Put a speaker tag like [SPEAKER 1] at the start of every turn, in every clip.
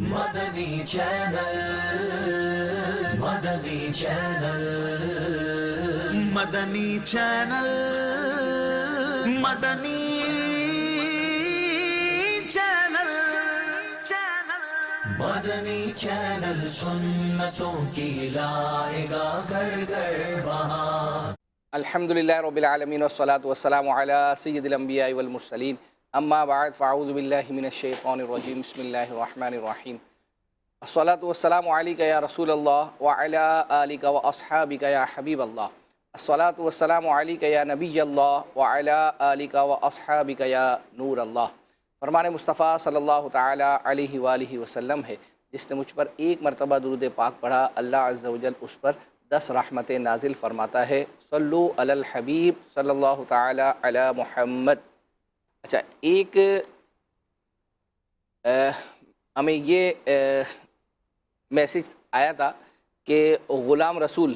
[SPEAKER 1] مدنی channel, مدنی channel, مدنی channel, مدنی channel, مدنی channel سنتوں کی لائے گا گھر گھر بہار۔
[SPEAKER 2] الحمدللہ رب العالمین والصلاة والسلام علی سید الانبیاء والمرسلین، اما بعد فاعوذ باللہ من الشیطان الرجیم، بسم اللہ الرحمن الرحیم۔ الصلاة والسلام علیک یا رسول اللہ وعلی آلک واصحابک یا حبیب اللہ۔ الصلاة والسلام علیک یا نبی اللہ وعلی آلک واصحابک یا نور اللہ۔ فرمان مصطفیٰ صلی اللہ تعالی علیہ وآلہ وسلم ہے، جس نے مجھ پر ایک مرتبہ درود پاک پڑھا، اللہ عز و جل اس پر 10 رحمتیں نازل فرماتا ہے۔ صلو علی الحبیب صلی اللہ تعالی علی محمد۔ اچھا، ایک ہمیں یہ میسج آیا تھا کہ غلام رسول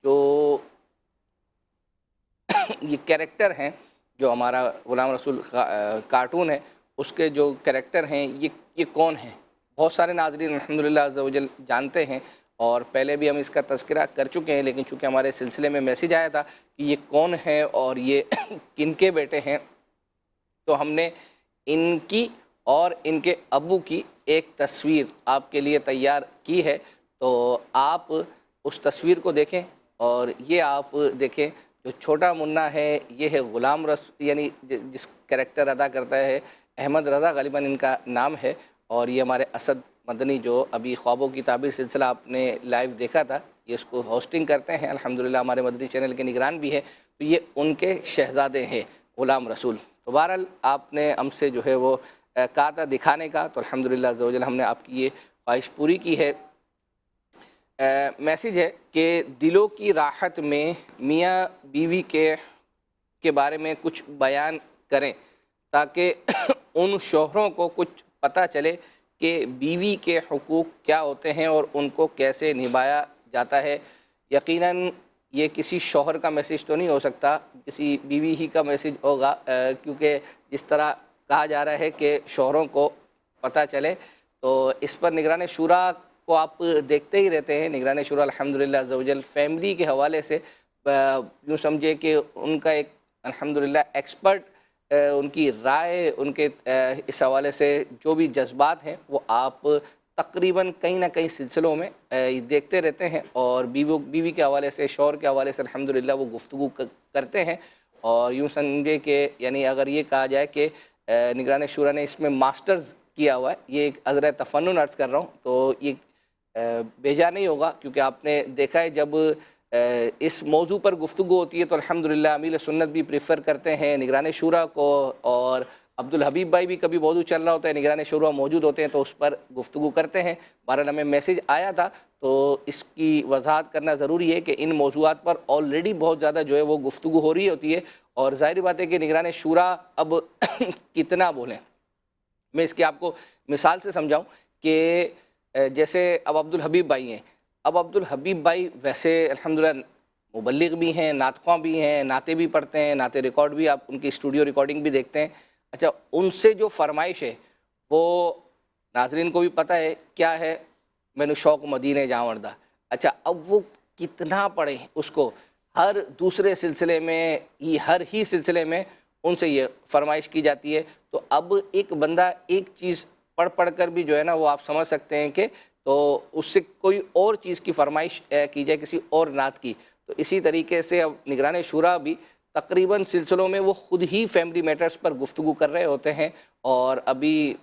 [SPEAKER 2] جو یہ کریکٹر ہیں، جو ہمارا غلام رسول کارٹون ہے، اس کے جو کریکٹر ہیں یہ کون ہیں؟ بہت سارے ناظرین الحمدللہ عز و جل جانتے ہیں، اور پہلے بھی ہم اس کا تذکرہ کر چکے ہیں، لیکن چونکہ ہمارے سلسلے میں میسج آیا تھا کہ یہ کون ہے اور یہ کن کے بیٹے ہیں، تو ہم نے ان کی اور ان کے ابو کی ایک تصویر آپ کے لیے تیار کی ہے، تو آپ اس تصویر کو دیکھیں، اور یہ آپ دیکھیں جو چھوٹا منا ہے یہ ہے غلام رسول، یعنی جس کریکٹر ادا کرتا ہے احمد رضا، غالباً ان کا نام ہے، اور یہ ہمارے اسد مدنی جو ابھی خوابوں کی تعبیر سلسلہ آپ نے لائیو دیکھا تھا، یہ اس کو ہوسٹنگ کرتے ہیں، الحمدللہ ہمارے مدنی چینل کے نگران بھی ہیں، تو یہ ان کے شہزادے ہیں غلام رسول۔ تو بہرحال آپ نے ہم سے جو ہے وہ کہا تھا دکھانے کا، تو الحمدللہ عز و جل ہم نے آپ کی یہ خواہش پوری کی ہے۔ میسج ہے کہ دلوں کی راحت میں میاں بیوی کے بارے میں کچھ بیان کریں، تاکہ ان شوہروں کو کچھ پتہ چلے کہ بیوی کے حقوق کیا ہوتے ہیں اور ان کو کیسے نبھایا جاتا ہے۔ یقیناً یہ کسی شوہر کا میسج تو نہیں ہو سکتا، کسی بیوی ہی کا میسج ہوگا، کیونکہ جس طرح کہا جا رہا ہے کہ شوہروں کو پتہ چلے، تو اس پر نگران شورا کو آپ دیکھتے ہی رہتے ہیں۔ نگران شورا الحمدللہ عز و جل فیملی کے حوالے سے یوں سمجھے کہ ان کا ایک الحمدللہ ایکسپرٹ، ان کی رائے، ان کے اس حوالے سے جو بھی جذبات ہیں وہ آپ تقریباً کہیں نہ کہیں سلسلوں میں دیکھتے رہتے ہیں، اور بیوی کے حوالے سے، شوہر کے حوالے سے الحمدللہ وہ گفتگو کرتے ہیں، اور یوں سمجھے کہ یعنی اگر یہ کہا جائے کہ نگران شورا نے اس میں ماسٹرز کیا ہوا ہے، یہ ایک عذر تفنن عرض کر رہا ہوں، تو یہ بھیجا نہیں ہوگا، کیونکہ آپ نے دیکھا ہے جب اس موضوع پر گفتگو ہوتی ہے تو الحمدللہ امیل سنت بھی پریفر کرتے ہیں نگران شورا کو، اور عبدالحبیب بھائی بھی کبھی موضوع چل رہا ہوتا ہے، نگران شورا موجود ہوتے ہیں تو اس پر گفتگو کرتے ہیں۔ بہرحال ہمیں میسج آیا تھا تو اس کی وضاحت کرنا ضروری ہے کہ ان موضوعات پر آلریڈی بہت زیادہ جو ہے وہ گفتگو ہو رہی ہوتی ہے، اور ظاہری بات ہے کہ نگران شورا اب کتنا بولیں۔ میں اس کی آپ کو مثال سے سمجھاؤں کہ جیسے اب عبدالحبیب بھائی ہیں، اب عبدالحبیب بھائی ویسے الحمدللہ مبلغ بھی ہیں، نعت خواں بھی ہیں، نعتیں بھی پڑھتے ہیں، نعت ریکارڈ بھی آپ ان کی اسٹوڈیو ریکارڈنگ بھی دیکھتے ہیں۔ اچھا، ان سے جو فرمائش ہے وہ ناظرین کو بھی پتہ ہے کیا ہے، میں نے شوق مدینے جاں وردہ۔ اچھا، اب وہ کتنا پڑھیں اس کو، ہر دوسرے سلسلے میں، ہر ہی سلسلے میں ان سے یہ فرمائش کی جاتی ہے، تو اب ایک بندہ ایک چیز پڑھ کر بھی جو ہے نا وہ آپ سمجھ سکتے ہیں کہ تو اس سے کوئی اور چیز کی فرمائش کی جائے، کسی اور نعت کی، تو اسی طریقے سے اب نگران شورا بھی تقریباً سلسلوں میں وہ خود ہی فیملی میٹرز پر گفتگو کر رہے ہوتے ہیں، اور ابھی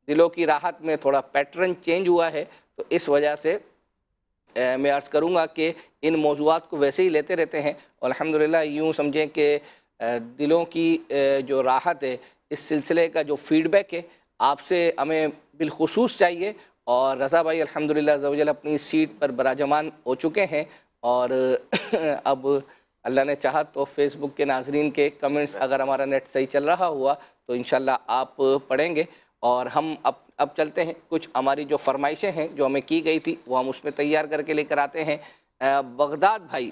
[SPEAKER 2] دلوں کی راحت میں تھوڑا پیٹرن چینج ہوا ہے، تو اس وجہ سے میں عرض کروں گا کہ ان موضوعات کو ویسے ہی لیتے رہتے ہیں، اور الحمدللہ یوں سمجھیں کہ دلوں کی جو راحت ہے، اس سلسلے کا جو فیڈ بیک ہے آپ سے ہمیں بالخصوص چاہیے، اور رضا بھائی الحمدللہ عز و جل اپنی سیٹ پر براجمان ہو چکے ہیں، اور اب اللہ نے چاہا تو فیس بک کے ناظرین کے کمنٹس اگر ہمارا نیٹ صحیح چل رہا ہوا تو انشاءاللہ آپ پڑھیں گے، اور ہم اب چلتے ہیں، کچھ ہماری جو فرمائشیں ہیں جو ہمیں کی گئی تھی وہ ہم اس میں تیار کر کے لے کر آتے ہیں۔ بغداد بھائی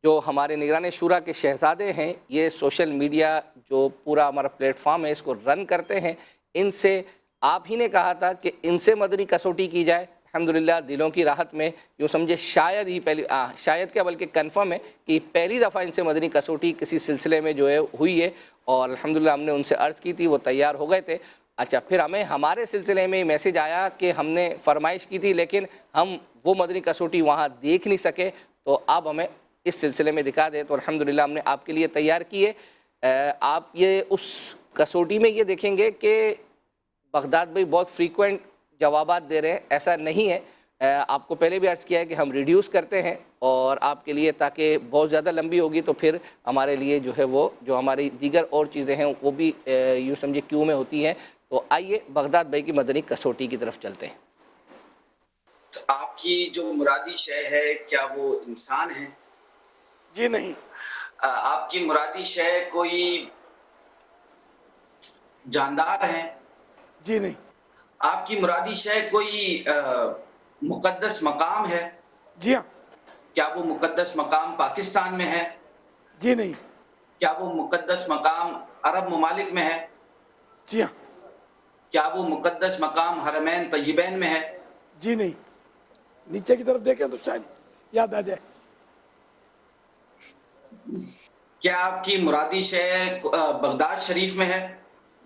[SPEAKER 2] جو ہمارے نگران شورا کے شہزادے ہیں، یہ سوشل میڈیا جو پورا ہمارا پلیٹ فارم ہے اس کو رن کرتے ہیں، ان سے آپ ہی نے کہا تھا کہ ان سے مدنی کسوٹی کی جائے. الحمدللہ دلوں کی راحت میں یوں سمجھے شاید ہی پہلی شاید کیا بلکہ کنفرم ہے کہ پہلی دفعہ ان سے مدنی کسوٹی کسی سلسلے میں جو ہے ہوئی ہے, اور الحمدللہ ہم نے ان سے عرض کی تھی, وہ تیار ہو گئے تھے. اچھا, پھر ہمیں ہمارے سلسلے میں میسیج آیا کہ ہم نے فرمائش کی تھی لیکن ہم وہ مدنی کسوٹی وہاں دیکھ نہیں سکے, تو آپ ہمیں اس سلسلے میں دکھا دیں. تو الحمدللہ ہم نے آپ کے لیے تیار کی ہے. آپ یہ اس کسوٹی میں یہ دیکھیں گے کہ بغداد بھائی بہت فریکوینٹ جوابات دے رہے ہیں, ایسا نہیں ہے. آپ کو پہلے بھی عرض کیا ہے کہ ہم ریڈیوس کرتے ہیں اور آپ کے لیے, تاکہ بہت زیادہ لمبی ہوگی تو پھر ہمارے لیے جو ہے وہ جو ہماری دیگر اور چیزیں ہیں وہ بھی یوں سمجھے کیوں میں ہوتی ہیں. تو آئیے بغداد بھائی کی مدنی کسوٹی کی طرف چلتے ہیں.
[SPEAKER 3] تو آپ کی جو مرادی شے ہے کیا وہ انسان ہے؟
[SPEAKER 4] جی نہیں.
[SPEAKER 3] آپ کی مرادی شے کوئی جاندار ہے؟
[SPEAKER 4] جی نہیں.
[SPEAKER 3] آپ کی مرادی شے کوئی مقدس مقام ہے؟
[SPEAKER 4] جی ہاں.
[SPEAKER 3] کیا وہ مقدس مقام پاکستان میں ہے؟
[SPEAKER 4] جی نہیں.
[SPEAKER 3] کیا وہ مقدس مقام عرب ممالک میں ہے؟
[SPEAKER 4] جی ہاں.
[SPEAKER 3] کیا وہ مقدس مقام حرمین طیبین میں ہے؟
[SPEAKER 4] جی نہیں. نیچے کی طرف دیکھیں تو شاید یاد آ جائے.
[SPEAKER 3] کیا آپ کی مرادی شے بغداد شریف میں ہے؟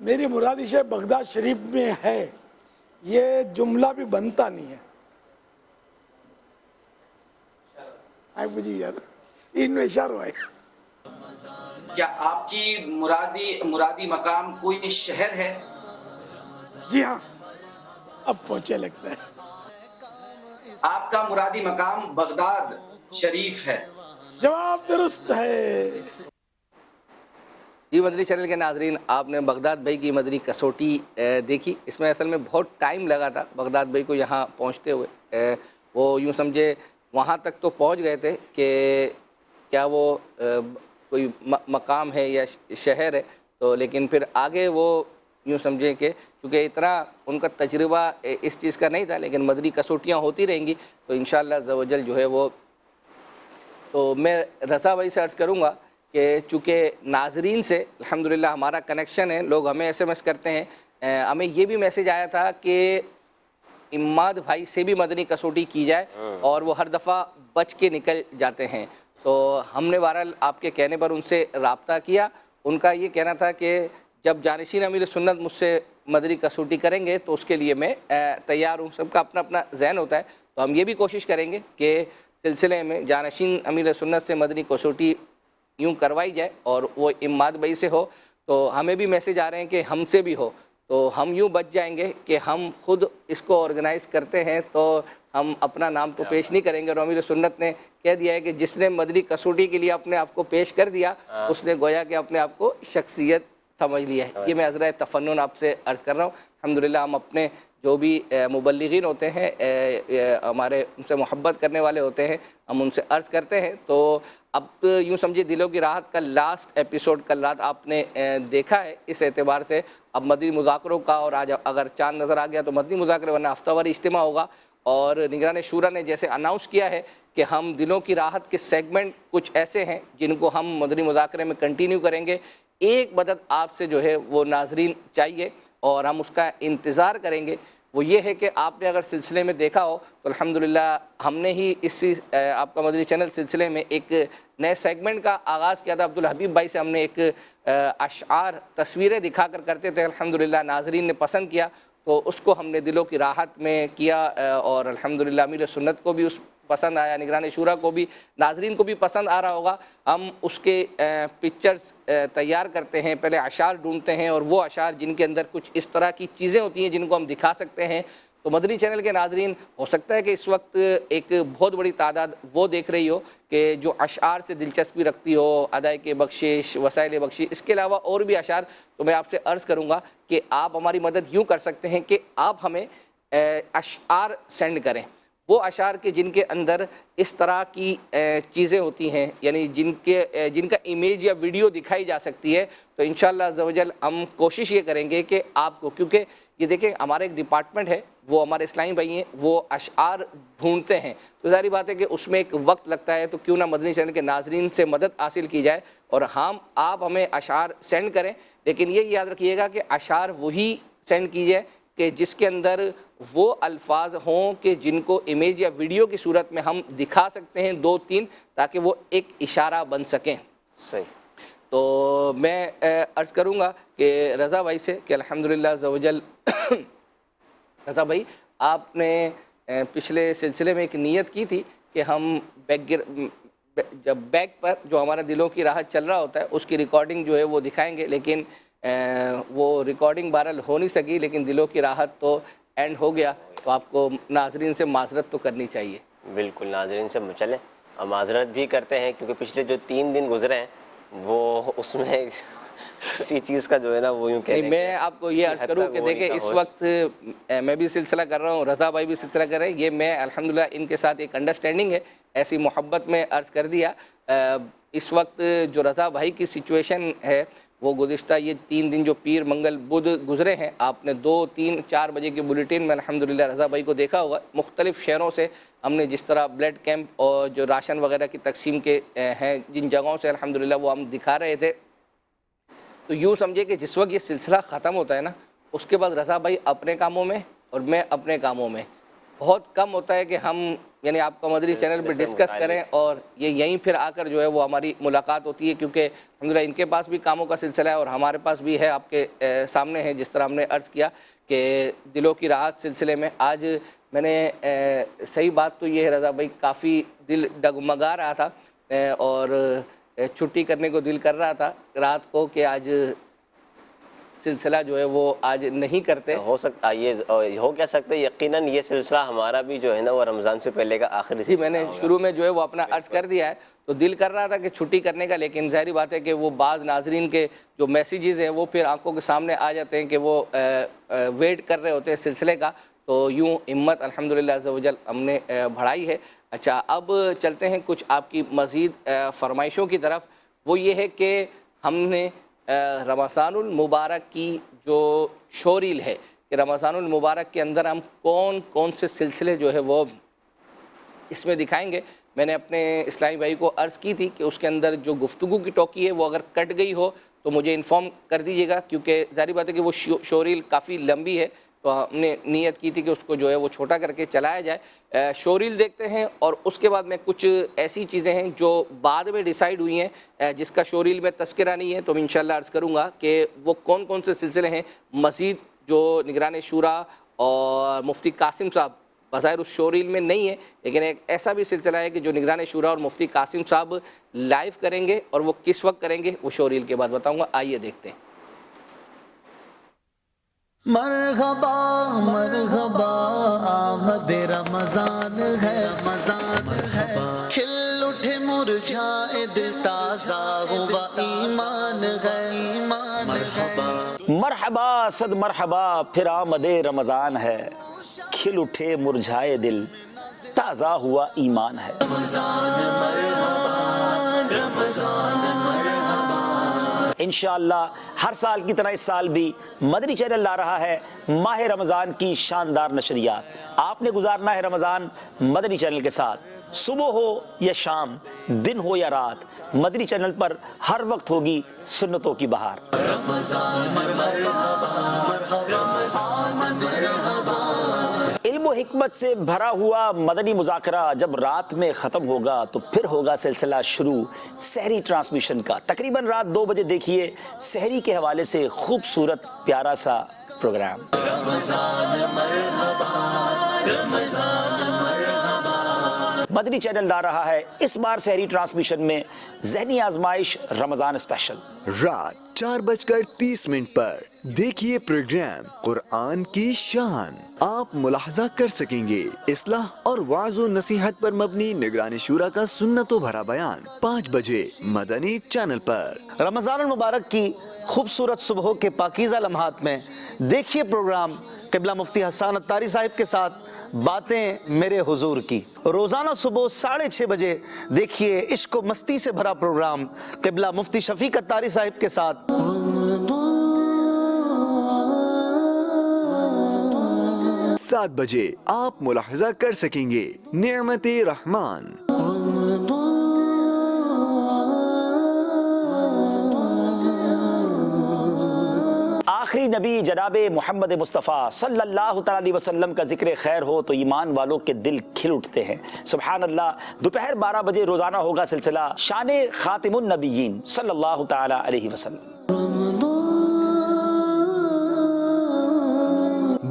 [SPEAKER 4] میری مرادی شے بغداد شریف میں ہے, یہ جملہ بھی بنتا نہیں ہے. آئے مجھے یار ان میں اشارہ ہے.
[SPEAKER 3] کیا آپ کی مرادی مقام کوئی شہر ہے؟
[SPEAKER 4] جی ہاں, اب پہنچے لگتا ہے.
[SPEAKER 3] آپ کا مرادی مقام بغداد شریف ہے.
[SPEAKER 4] جواب درست ہے.
[SPEAKER 2] جی مدنی چینل کے ناظرین, آپ نے بغداد بھائی کی مدنی کسوٹی دیکھی. اس میں اصل میں بہت ٹائم لگا تھا بغداد بھائی کو یہاں پہنچتے ہوئے. وہ یوں سمجھے وہاں تک تو پہنچ گئے تھے کہ کیا وہ کوئی مقام ہے یا شہر ہے, تو لیکن پھر آگے وہ یوں سمجھیں کہ چونکہ اتنا ان کا تجربہ اس چیز کا نہیں تھا, لیکن مدنی کسوٹیاں ہوتی رہیں گی تو انشاءاللہ عز و جل جو ہے وہ. تو میں رضا بھائی سے عرض کروں گا کہ چونکہ ناظرین سے الحمدللہ ہمارا کنیکشن ہے, لوگ ہمیں ایس ایم ایس کرتے ہیں. ہمیں یہ بھی میسیج آیا تھا کہ اماد بھائی سے بھی مدنی کسوٹی کی جائے اور وہ ہر دفعہ بچ کے نکل جاتے ہیں. تو ہم نے بہرحال آپ کے کہنے پر ان سے رابطہ کیا. ان کا یہ کہنا تھا کہ جب جانشین امیر سنت مجھ سے مدنی کسوٹی کریں گے تو اس کے لیے میں تیار ہوں. سب کا اپنا اپنا ذہن ہوتا ہے, تو ہم یہ بھی کوشش کریں گے کہ سلسلے میں جانشین امیر سنت سے مدنی کسوٹی یوں کروائی جائے, اور وہ اماد بھائی سے ہو. تو ہمیں بھی میسیج آ رہے ہیں کہ ہم سے بھی ہو, تو ہم یوں بچ جائیں گے کہ ہم خود اس کو آرگنائز کرتے ہیں تو ہم اپنا نام تو پیش نہیں کریں گے. اور امیر سنت نے کہہ دیا ہے کہ جس نے مدنی کسوٹی کے لیے اپنے آپ کو پیش کر دیا اس نے گویا کہ اپنے آپ کو شخصیت سمجھ لیا ہے. یہ میں عذرائے تفنن آپ سے عرض کر رہا ہوں. الحمدللہ ہم اپنے جو بھی مبلغین ہوتے ہیں, ہمارے ان سے محبت کرنے والے ہوتے ہیں, ہم ان سے عرض کرتے ہیں. تو اب یوں سمجھے دلوں کی راحت کا لاسٹ ایپیسوڈ کل رات آپ نے دیکھا ہے. اس اعتبار سے اب مدنی مذاکروں کا, اور آج اگر چاند نظر آ گیا تو مدنی مذاکرے, ورنہ ہفتہ واری اجتماع ہوگا. اور نگران شورا نے جیسے اناؤنس کیا ہے کہ ہم دلوں کی راحت کے سیگمنٹ کچھ ایسے ہیں جن کو ہم مدنی مذاکرے میں کنٹینیو کریں گے. ایک مدد آپ سے جو ہے وہ ناظرین چاہیے اور ہم اس کا انتظار کریں گے. وہ یہ ہے کہ آپ نے اگر سلسلے میں دیکھا ہو تو الحمدللہ ہم نے ہی اسی آپ کا مدنی چینل سلسلے میں ایک نئے سیگمنٹ کا آغاز کیا تھا. عبدالحبیب بھائی سے ہم نے ایک اشعار تصویریں دکھا کر کرتے تھے, الحمدللہ ناظرین نے پسند کیا, تو اس کو ہم نے دلوں کی راحت میں کیا. اور الحمدللہ امیر سنت کو بھی اس پسند آیا, نگران شورا کو بھی, ناظرین کو بھی پسند آ رہا ہوگا. ہم اس کے پکچرز تیار کرتے ہیں, پہلے اشعار ڈھونڈتے ہیں, اور وہ اشعار جن کے اندر کچھ اس طرح کی چیزیں ہوتی ہیں جن کو ہم دکھا سکتے ہیں. تو مدنی چینل کے ناظرین, ہو سکتا ہے کہ اس وقت ایک بہت بڑی تعداد وہ دیکھ رہی ہو کہ جو اشعار سے دلچسپی رکھتی ہو, ادائے بخشش, وسائل بخشش, اس کے علاوہ اور بھی اشعار. تو میں آپ سے عرض کروں گا کہ آپ ہماری مدد یوں کر سکتے ہیں کہ آپ ہمیں اشعار سینڈ کریں, وہ اشعار کے جن کے اندر اس طرح کی چیزیں ہوتی ہیں, یعنی جن کا امیج یا ویڈیو دکھائی جا سکتی ہے. تو انشاءاللہ عز و جل ہم کوشش یہ کریں گے کہ آپ کو, کیونکہ یہ دیکھیں ہمارا ایک ڈپارٹمنٹ ہے, وہ ہمارے اسلامی بھائی ہیں, وہ اشعار ڈھونڈتے ہیں, تو ظاہری بات ہے کہ اس میں ایک وقت لگتا ہے. تو کیوں نہ مدنی چینل کے ناظرین سے مدد حاصل کی جائے اور آپ ہمیں اشعار سینڈ کریں. لیکن یہ یاد رکھیے گا کہ اشعار وہی سینڈ کیجیے کہ جس کے اندر وہ الفاظ ہوں کہ جن کو امیج یا ویڈیو کی صورت میں ہم دکھا سکتے ہیں 2-3 تاکہ وہ ایک اشارہ بن سکیں.
[SPEAKER 5] صحیح.
[SPEAKER 2] تو میں عرض کروں گا کہ رضا بھائی سے کہ الحمدللہ عز و جل رضا بھائی آپ نے پچھلے سلسلے میں ایک نیت کی تھی کہ ہم جب بیک پر جو ہمارا دلوں کی راحت چل رہا ہوتا ہے اس کی ریکارڈنگ جو ہے وہ دکھائیں گے، لیکن وہ ریکارڈنگ بہرحال ہو نہیں سکی، لیکن دلوں کی راحت تو اینڈ ہو گیا. تو آپ کو ناظرین سے معذرت تو کرنی چاہیے.
[SPEAKER 5] بالکل ناظرین سے چلیں اور معذرت بھی کرتے ہیں کیونکہ پچھلے جو 3 دن گزرے ہیں وہ اس میں کسی چیز کا جو ہے نا وہ یوں کہہ
[SPEAKER 2] میں آپ کو یہ عرض کروں کہ دیکھیں اس وقت میں بھی سلسلہ کر رہا ہوں، رضا بھائی بھی سلسلہ کر رہے ہیں، یہ میں الحمدللہ ان کے ساتھ ایک انڈرسٹینڈنگ ہے، ایسی محبت میں عرض کر دیا. اس وقت جو رضا بھائی کی سچویشن ہے وہ گزشتہ یہ 3 دن جو پیر منگل بدھ گزرے ہیں، آپ نے 2, 3, 4 بجے کی بلیٹن میں الحمدللہ رضا بھائی کو دیکھا ہوگا. مختلف شہروں سے ہم نے جس طرح بلڈ کیمپ اور جو راشن وغیرہ کی تقسیم کے ہیں جن جگہوں سے الحمدللہ وہ ہم دکھا رہے تھے. تو یوں سمجھے کہ جس وقت یہ سلسلہ ختم ہوتا ہے نا اس کے بعد رضا بھائی اپنے کاموں میں اور میں اپنے کاموں میں، بہت کم ہوتا ہے کہ ہم یعنی آپ کا مدنی چینل پہ ڈسکس کریں اور یہ یہیں پھر آ کر جو ہے وہ ہماری ملاقات ہوتی ہے، کیونکہ الحمدللہ ان کے پاس بھی کاموں کا سلسلہ ہے اور ہمارے پاس بھی ہے، آپ کے سامنے ہے. جس طرح ہم نے عرض کیا کہ دلوں کی راحت سلسلے میں آج میں نے صحیح بات تو یہ ہے رضا بھائی کافی دل ڈگمگا رہا تھا اور چھٹی کرنے کو دل کر رہا تھا رات کو کہ آج سلسلہ جو ہے وہ آج نہیں کرتے.
[SPEAKER 5] ہو سکتا یہ ہو کیا سکتا ہے، یقیناً یہ سلسلہ ہمارا بھی جو ہے نا وہ رمضان سے پہلے کا آخری
[SPEAKER 2] جی میں نے شروع میں جو ہے وہ اپنا عرض کر دیا ہے. تو دل کر رہا تھا کہ چھٹی کرنے کا، لیکن ظاہری بات ہے کہ وہ بعض ناظرین کے جو میسیجز ہیں وہ پھر آنکھوں کے سامنے آ جاتے ہیں کہ وہ ویٹ کر رہے ہوتے ہیں سلسلے کا. تو یوں ہمت الحمدللہ عز و جل ہم نے بڑھائی ہے. اچھا اب چلتے ہیں کچھ آپ کی مزید فرمائشوں کی طرف. وہ یہ ہے کہ ہم نے رمضان المبارک کی جو شوریل ہے کہ رمضان المبارک کے اندر ہم کون کون سے سلسلے جو ہے وہ اس میں دکھائیں گے. میں نے اپنے اسلامی بھائی کو عرض کی تھی کہ اس کے اندر جو گفتگو کی ٹوکی ہے وہ اگر کٹ گئی ہو تو مجھے انفارم کر دیجیے گا، کیونکہ ظاہری بات ہے کہ وہ شوریل کافی لمبی ہے. تو ہم نے نیت کی تھی کہ اس کو جو ہے وہ چھوٹا کر کے چلایا جائے. شوریل دیکھتے ہیں اور اس کے بعد میں کچھ ایسی چیزیں ہیں جو بعد میں ڈیسائیڈ ہوئی ہیں جس کا شوریل میں تذکرہ نہیں ہے، تو میں انشاءاللہ عرض کروں گا کہ وہ کون کون سے سلسلے ہیں. مزید جو نگران شورا اور مفتی قاسم صاحب بظاہر اس شوریل میں نہیں ہے، لیکن ایک ایسا بھی سلسلہ ہے کہ جو نگران شورا اور مفتی قاسم صاحب لائیو کریں گے، اور وہ کس وقت کریں گے وہ شوریل کے بعد بتاؤں گا. آئیے دیکھتے ہیں.
[SPEAKER 1] مرحبا مرحبا آمد رمضان ہے، رمضان ہے، کھل اٹھے مرجھائے دل تازہ ہوا ایمان ہے، ایمان ہے.
[SPEAKER 6] مرحبا صد مرحبا پھر آمد رمضان ہے، کھل اٹھے مرجھائے دل تازہ ہوا ایمان ہے.
[SPEAKER 1] رمضان مرحبا رمضان مرحبا.
[SPEAKER 6] انشاءاللہ ہر سال کی طرح اس سال بھی مدنی چینل لا رہا ہے ماہ رمضان کی شاندار نشریات. آپ نے گزارنا ہے رمضان مدنی چینل کے ساتھ. صبح ہو یا شام، دن ہو یا رات، مدنی چینل پر ہر وقت ہوگی سنتوں کی بہار.
[SPEAKER 1] رمضان مرحبا رمضان مرحبا.
[SPEAKER 6] علم و حکمت سے بھرا ہوا مدنی مذاکرہ جب رات میں ختم ہوگا تو پھر ہوگا سلسلہ شروع سحری ٹرانسمیشن کا. تقریباً رات 2 بجے دیکھیے سحری کے حوالے سے خوبصورت پیارا سا پروگرام.
[SPEAKER 1] رمضان مرحبا رمضان مرحبا.
[SPEAKER 6] مدنی چینل لا رہا ہے اس بار سحری ٹرانسمیشن میں ذہنی آزمائش رمضان اسپیشل.
[SPEAKER 7] رات 4:30 پر دیکھیے پروگرام قرآن کی شان. آپ ملاحظہ کر سکیں گے اصلاح اور وعظ و نصیحت پر مبنی نگران شورا کا سنتوں بھرا بیان 5 بجے مدنی چینل پر.
[SPEAKER 8] رمضان المبارک کی خوبصورت صبحوں کے پاکیزہ لمحات میں دیکھیے پروگرام قبلہ مفتی حسان اتاری صاحب کے ساتھ باتیں میرے حضور کی. روزانہ صبح 6:30 بجے دیکھیے عشق و مستی سے بھرا پروگرام قبلہ مفتی شفیق اتاری صاحب کے ساتھ.
[SPEAKER 7] 7 بجے آپ ملاحظہ کر سکیں گے نعمت رحمان.
[SPEAKER 6] آخری نبی جناب محمد مصطفیٰ صلی اللہ تعالی علیہ وسلم کا ذکر خیر ہو تو ایمان والوں کے دل کھل اٹھتے ہیں. سبحان اللہ. دوپہر 12 بجے روزانہ ہوگا سلسلہ شان خاتم النبیین صلی اللہ تعالی علیہ وسلم.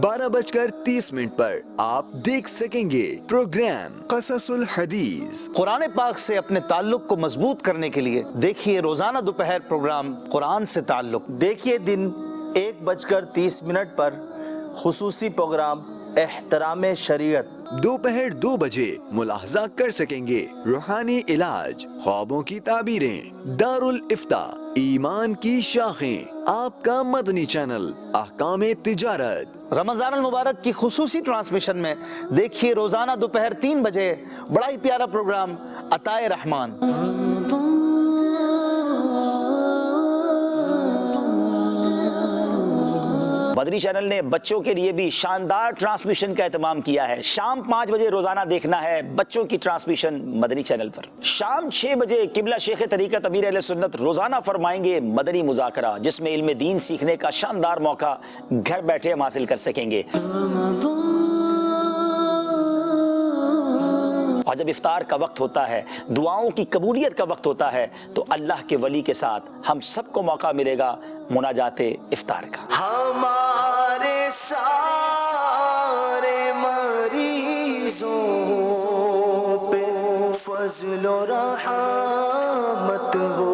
[SPEAKER 7] 12:30 پر آپ دیکھ سکیں گے پروگرام قصص الحدیث.
[SPEAKER 8] قرآن پاک سے اپنے تعلق کو مضبوط کرنے کے لیے دیکھیے روزانہ دوپہر پروگرام قرآن سے تعلق.
[SPEAKER 9] دیکھیے دن 1:30 پر خصوصی پروگرام احترام شریعت.
[SPEAKER 7] دوپہر 2 بجے ملاحظہ کر سکیں گے روحانی علاج، خوابوں کی تعبیریں، دار الافتاء، ایمان کی شاخیں. آپ کا مدنی چینل احکام تجارت.
[SPEAKER 8] رمضان المبارک کی خصوصی ٹرانسمیشن میں دیکھیے روزانہ دوپہر 3 بجے بڑا ہی پیارا پروگرام عطائے رحمان.
[SPEAKER 6] مدنی چینل نے بچوں کے لیے بھی شاندار ٹرانسمیشن کا اہتمام کیا ہے. شام 5 بجے روزانہ دیکھنا ہے بچوں کی ٹرانسمیشن مدنی چینل پر. شام 6 بجے قبلہ شیخ طریقت امیر اہل سنت روزانہ فرمائیں گے مدنی مذاکرہ، جس میں علم دین سیکھنے کا شاندار موقع گھر بیٹھے ہم حاصل کر سکیں گے. اور جب افطار کا وقت ہوتا ہے، دعاؤں کی قبولیت کا وقت ہوتا ہے، تو اللہ کے ولی کے ساتھ ہم سب کو موقع ملے گا مناجات افطار کا.
[SPEAKER 1] ہمارے سارے مریضوں پہ فضل و رحمت ہو.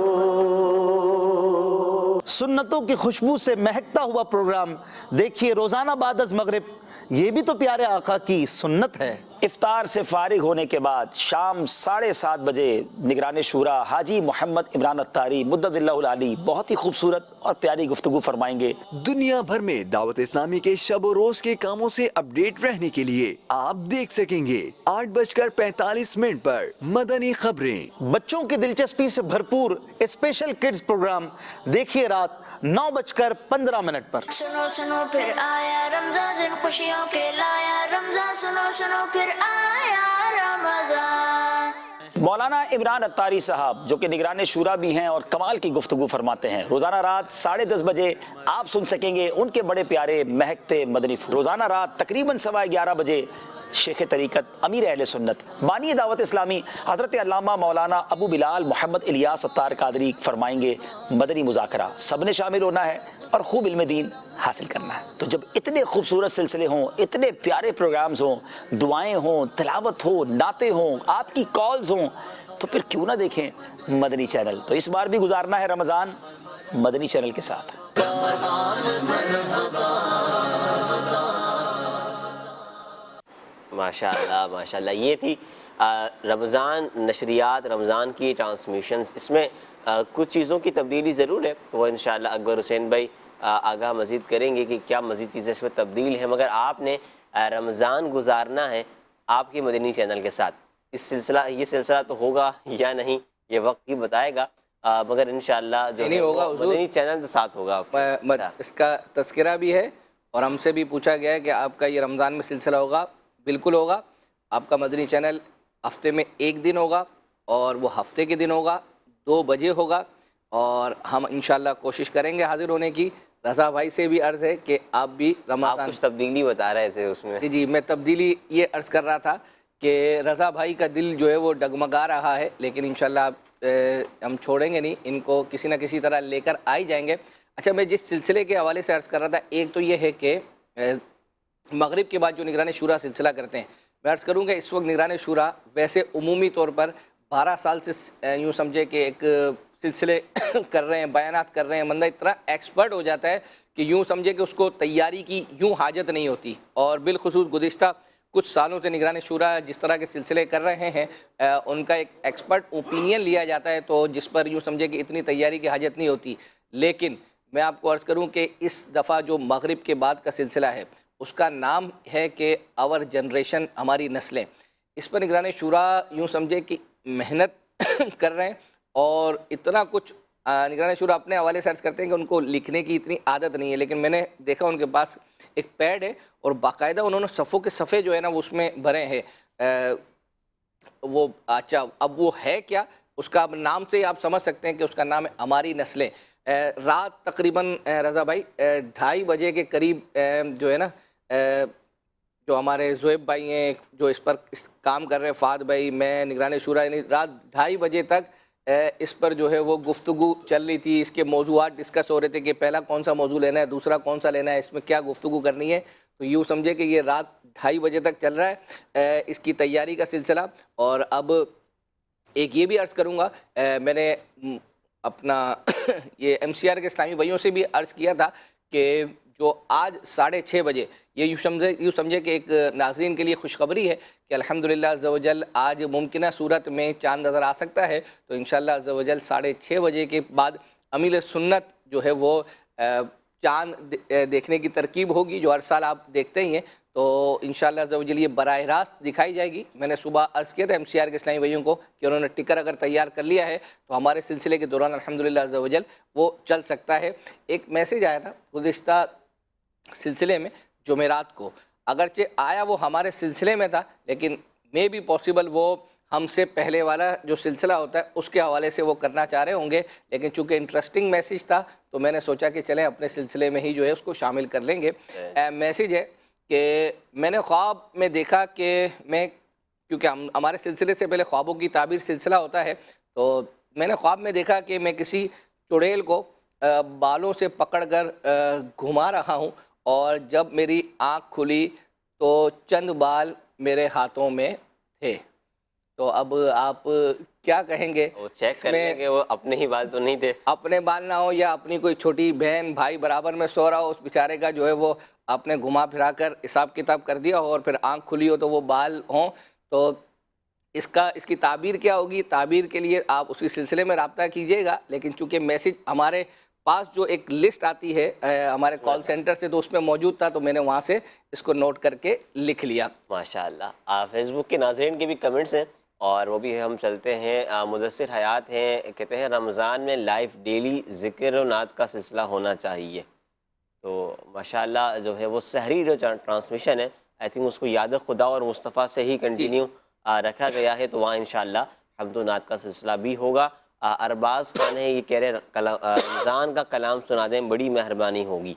[SPEAKER 8] سنتوں کی خوشبو سے مہکتا ہوا پروگرام دیکھیے روزانہ بعد از مغرب. یہ بھی تو پیارے آقا کی سنت ہے.
[SPEAKER 6] افطار سے فارغ ہونے کے بعد شام 7:30 بجے نگران شورا حاجی محمد عمران اتاری مدد اللہ العلی بہت ہی خوبصورت اور پیاری گفتگو فرمائیں گے.
[SPEAKER 7] دنیا بھر میں دعوت اسلامی کے شب و روز کے کاموں سے اپڈیٹ رہنے کے لیے آپ دیکھ سکیں گے 8:45 پر مدنی خبریں.
[SPEAKER 8] بچوں کی دلچسپی سے بھرپور اسپیشل کڈز پروگرام دیکھیے رات 9:15 پر.
[SPEAKER 10] سنو سنو پھر آیا رمضان دن خوشیوں کے لایا رمضان. سنو سنو پھر آیا رمضان.
[SPEAKER 6] مولانا عمران اتاری صاحب جو کہ نگران شورا بھی ہیں اور کمال کی گفتگو فرماتے ہیں، روزانہ رات 10:30 بجے آپ سن سکیں گے ان کے بڑے پیارے مہکتے مدنی پھول. روزانہ رات تقریباً 11:15 بجے شیخ طریقت امیر اہل سنت بانی دعوت اسلامی حضرت علامہ مولانا ابو بلال محمد الیاس ستار قادری فرمائیں گے مدنی مذاکرہ. سب نے شامل ہونا ہے اور خوب علم دین حاصل کرنا ہے. تو جب اتنے خوبصورت سلسلے ہوں، اتنے پیارے پروگرامز ہوں، دعائیں ہوں، تلاوت ہو، نعتیں ہوں، آپ کی کالز ہوں، تو پھر کیوں نہ دیکھیں مدنی چینل. تو اس بار بھی گزارنا ہے رمضان مدنی چینل کے ساتھ.
[SPEAKER 5] ماشاءاللہ ماشاءاللہ. یہ تھی رمضان نشریات، رمضان کی ٹرانسمیشنز. اس میں کچھ چیزوں کی تبدیلی ضرور ہے، وہ انشاءاللہ اکبر حسین بھائی آگاہ مزید کریں گے کہ کیا مزید چیزیں اس میں تبدیل ہیں. مگر آپ نے رمضان گزارنا ہے آپ کے مدنی چینل کے ساتھ. یہ سلسلہ تو ہوگا یا نہیں یہ وقت ہی بتائے گا، مگر انشاءاللہ جو
[SPEAKER 2] نہیں ہوگا
[SPEAKER 5] مدنی چینل تو ساتھ ہوگا.
[SPEAKER 2] اس کا تذکرہ بھی ہے اور ہم سے بھی پوچھا گیا ہے کہ آپ کا یہ رمضان میں سلسلہ ہوگا. بالکل ہوگا. آپ کا مدنی چینل ہفتے میں 1 دن ہوگا اور وہ ہفتے کے دن ہوگا، 2 بجے ہوگا، اور ہم انشاءاللہ کوشش کریں گے حاضر ہونے کی. رضا بھائی سے بھی عرض ہے کہ آپ بھی رمضان.
[SPEAKER 5] آپ کچھ تبدیلی بتا رہے تھے اس میں.
[SPEAKER 2] جی میں تبدیلی یہ عرض کر رہا تھا کہ رضا بھائی کا دل جو ہے وہ ڈگمگا رہا ہے، لیکن انشاءاللہ ہم چھوڑیں گے نہیں، ان کو کسی نہ کسی طرح لے کر آ ہی جائیں گے. اچھا، میں جس سلسلے کے حوالے سے عرض کر رہا تھا، ایک تو یہ ہے کہ مغرب کے بعد جو نگران شورا سلسلہ کرتے ہیں، میں عرض کروں کہ اس وقت نگران شورا ویسے عمومی طور پر 12 سال سے یوں سمجھے کہ ایک سلسلے کر رہے ہیں، بیانات کر رہے ہیں. بندہ اتنا ایکسپرٹ ہو جاتا ہے کہ یوں سمجھے کہ اس کو تیاری کی یوں حاجت نہیں ہوتی. اور بالخصوص گزشتہ کچھ سالوں سے نگران شورا جس طرح کے سلسلے کر رہے ہیں، ان کا ایک ایکسپرٹ اوپینین لیا جاتا ہے، تو جس پر یوں سمجھے کہ اتنی تیاری کی حاجت نہیں ہوتی. لیکن میں آپ کو عرض کروں کہ اس دفعہ جو مغرب کے بعد کا سلسلہ ہے اس کا نام ہے کہ آور جنریشن، ہماری نسلیں. اس پر نگران شورا یوں سمجھے کہ محنت کر رہے ہیں، اور اتنا کچھ نگران شورا اپنے حوالے سے عرض کرتے ہیں کہ ان کو لکھنے کی اتنی عادت نہیں ہے، لیکن میں نے دیکھا ان کے پاس ایک پیڈ ہے اور باقاعدہ انہوں نے صفوں کے صفحے جو ہے نا وہ اس میں بھرے ہیں. وہ اچھا اب وہ ہے کیا، اس کا نام سے ہی آپ سمجھ سکتے ہیں کہ اس کا نام ہے ہماری نسلیں. رات تقریباً رضا بھائی 2:30 بجے کے قریب جو ہے نا جو ہمارے زویب بھائی ہیں جو اس پر کام کر رہے ہیں، فہد بھائی، میں، نگران شورا، یعنی رات 2:30 بجے تک اس پر جو ہے وہ گفتگو چل رہی تھی، اس کے موضوعات ڈسکس ہو رہے تھے کہ پہلا کون سا موضوع لینا ہے، دوسرا کون سا لینا ہے، اس میں کیا گفتگو کرنی ہے. تو یوں سمجھے کہ یہ رات 2:30 بجے تک چل رہا ہے اس کی تیاری کا سلسلہ. اور اب ایک یہ بھی عرض کروں گا، میں نے اپنا یہ MCR کے اسلامی بھائیوں سے بھی عرض کیا تھا کہ جو آج 6:30 بجے یہ یوں سمجھے کہ ایک ناظرین کے لیے خوشخبری ہے کہ الحمدللہ عز و جل آج ممکنہ صورت میں چاند نظر آ سکتا ہے. تو انشاءاللہ عز و جل 6:30 بجے کے بعد امیل سنت جو ہے وہ چاند دیکھنے کی ترکیب ہوگی، جو ہر سال آپ دیکھتے ہی ہیں. تو انشاءاللہ عز و جل یہ براہ راست دکھائی جائے گی. میں نے صبح عرض کیا تھا MCR کے اسلامی بھائیوں کو کہ انہوں نے ٹکر اگر تیار کر لیا ہے تو ہمارے سلسلے کے دوران الحمدللہ عز و جل وہ چل سکتا ہے. ایک میسیج آیا تھا گزشتہ سلسلے میں جمعرات کو، اگرچہ آیا وہ ہمارے سلسلے میں تھا لیکن میں بھی پاسبل وہ ہم سے پہلے والا جو سلسلہ ہوتا ہے اس کے حوالے سے وہ کرنا چاہ رہے ہوں گے، لیکن چونکہ انٹرسٹنگ میسیج تھا تو میں نے سوچا کہ چلیں اپنے سلسلے میں ہی جو ہے اس کو شامل کر لیں گے. میسیج ہے کہ میں نے خواب میں دیکھا کہ میں، کیونکہ ہمارے سلسلے سے پہلے خوابوں کی تعبیر سلسلہ ہوتا ہے، تو میں نے خواب میں دیکھا کہ میں کسی چڑیل کو بالوں سے پکڑ کر گھما رہا ہوں، اور جب میری آنکھ کھلی تو چند بال میرے ہاتھوں میں تھے. تو اب آپ کیا کہیں گے؟
[SPEAKER 5] وہ چیک کر لیں گے وہ اپنے ہی بال تو نہیں تھے،
[SPEAKER 2] اپنے بال نہ ہو یا اپنی کوئی چھوٹی بہن بھائی برابر میں سو رہا ہو، اس بیچارے کا جو ہے وہ آپ نے گھما پھرا کر حساب کتاب کر دیا ہو اور پھر آنکھ کھلی ہو تو وہ بال ہوں، تو اس کی تعبیر کیا ہوگی؟ تعبیر کے لیے آپ اسی سلسلے میں رابطہ کیجیے گا. لیکن چونکہ میسیج ہمارے پاس جو ایک لسٹ آتی ہے ہمارے کال سینٹر سے تو اس میں موجود تھا، تو میں نے وہاں سے اس کو نوٹ کر کے لکھ لیا.
[SPEAKER 5] ماشاءاللہ. فیس بک کے ناظرین کے بھی کمنٹس ہیں اور وہ بھی ہم چلتے ہیں. مدثر حیات ہیں، کہتے ہیں رمضان میں لائف ڈیلی ذکر و نعت کا سلسلہ ہونا چاہیے. تو ماشاءاللہ جو ہے وہ سحری جو ٹرانسمیشن ہے آئی تھنک اس کو یاد خدا اور مصطفیٰ سے ہی کنٹینیو رکھا گیا ہے، تو وہاں انشاءاللہ حمد و نعت کا سلسلہ بھی ہوگا. ارباز خان ہے، یہ کہہ رہے رمضان کا کلام سنا دیں بڑی مہربانی ہوگی.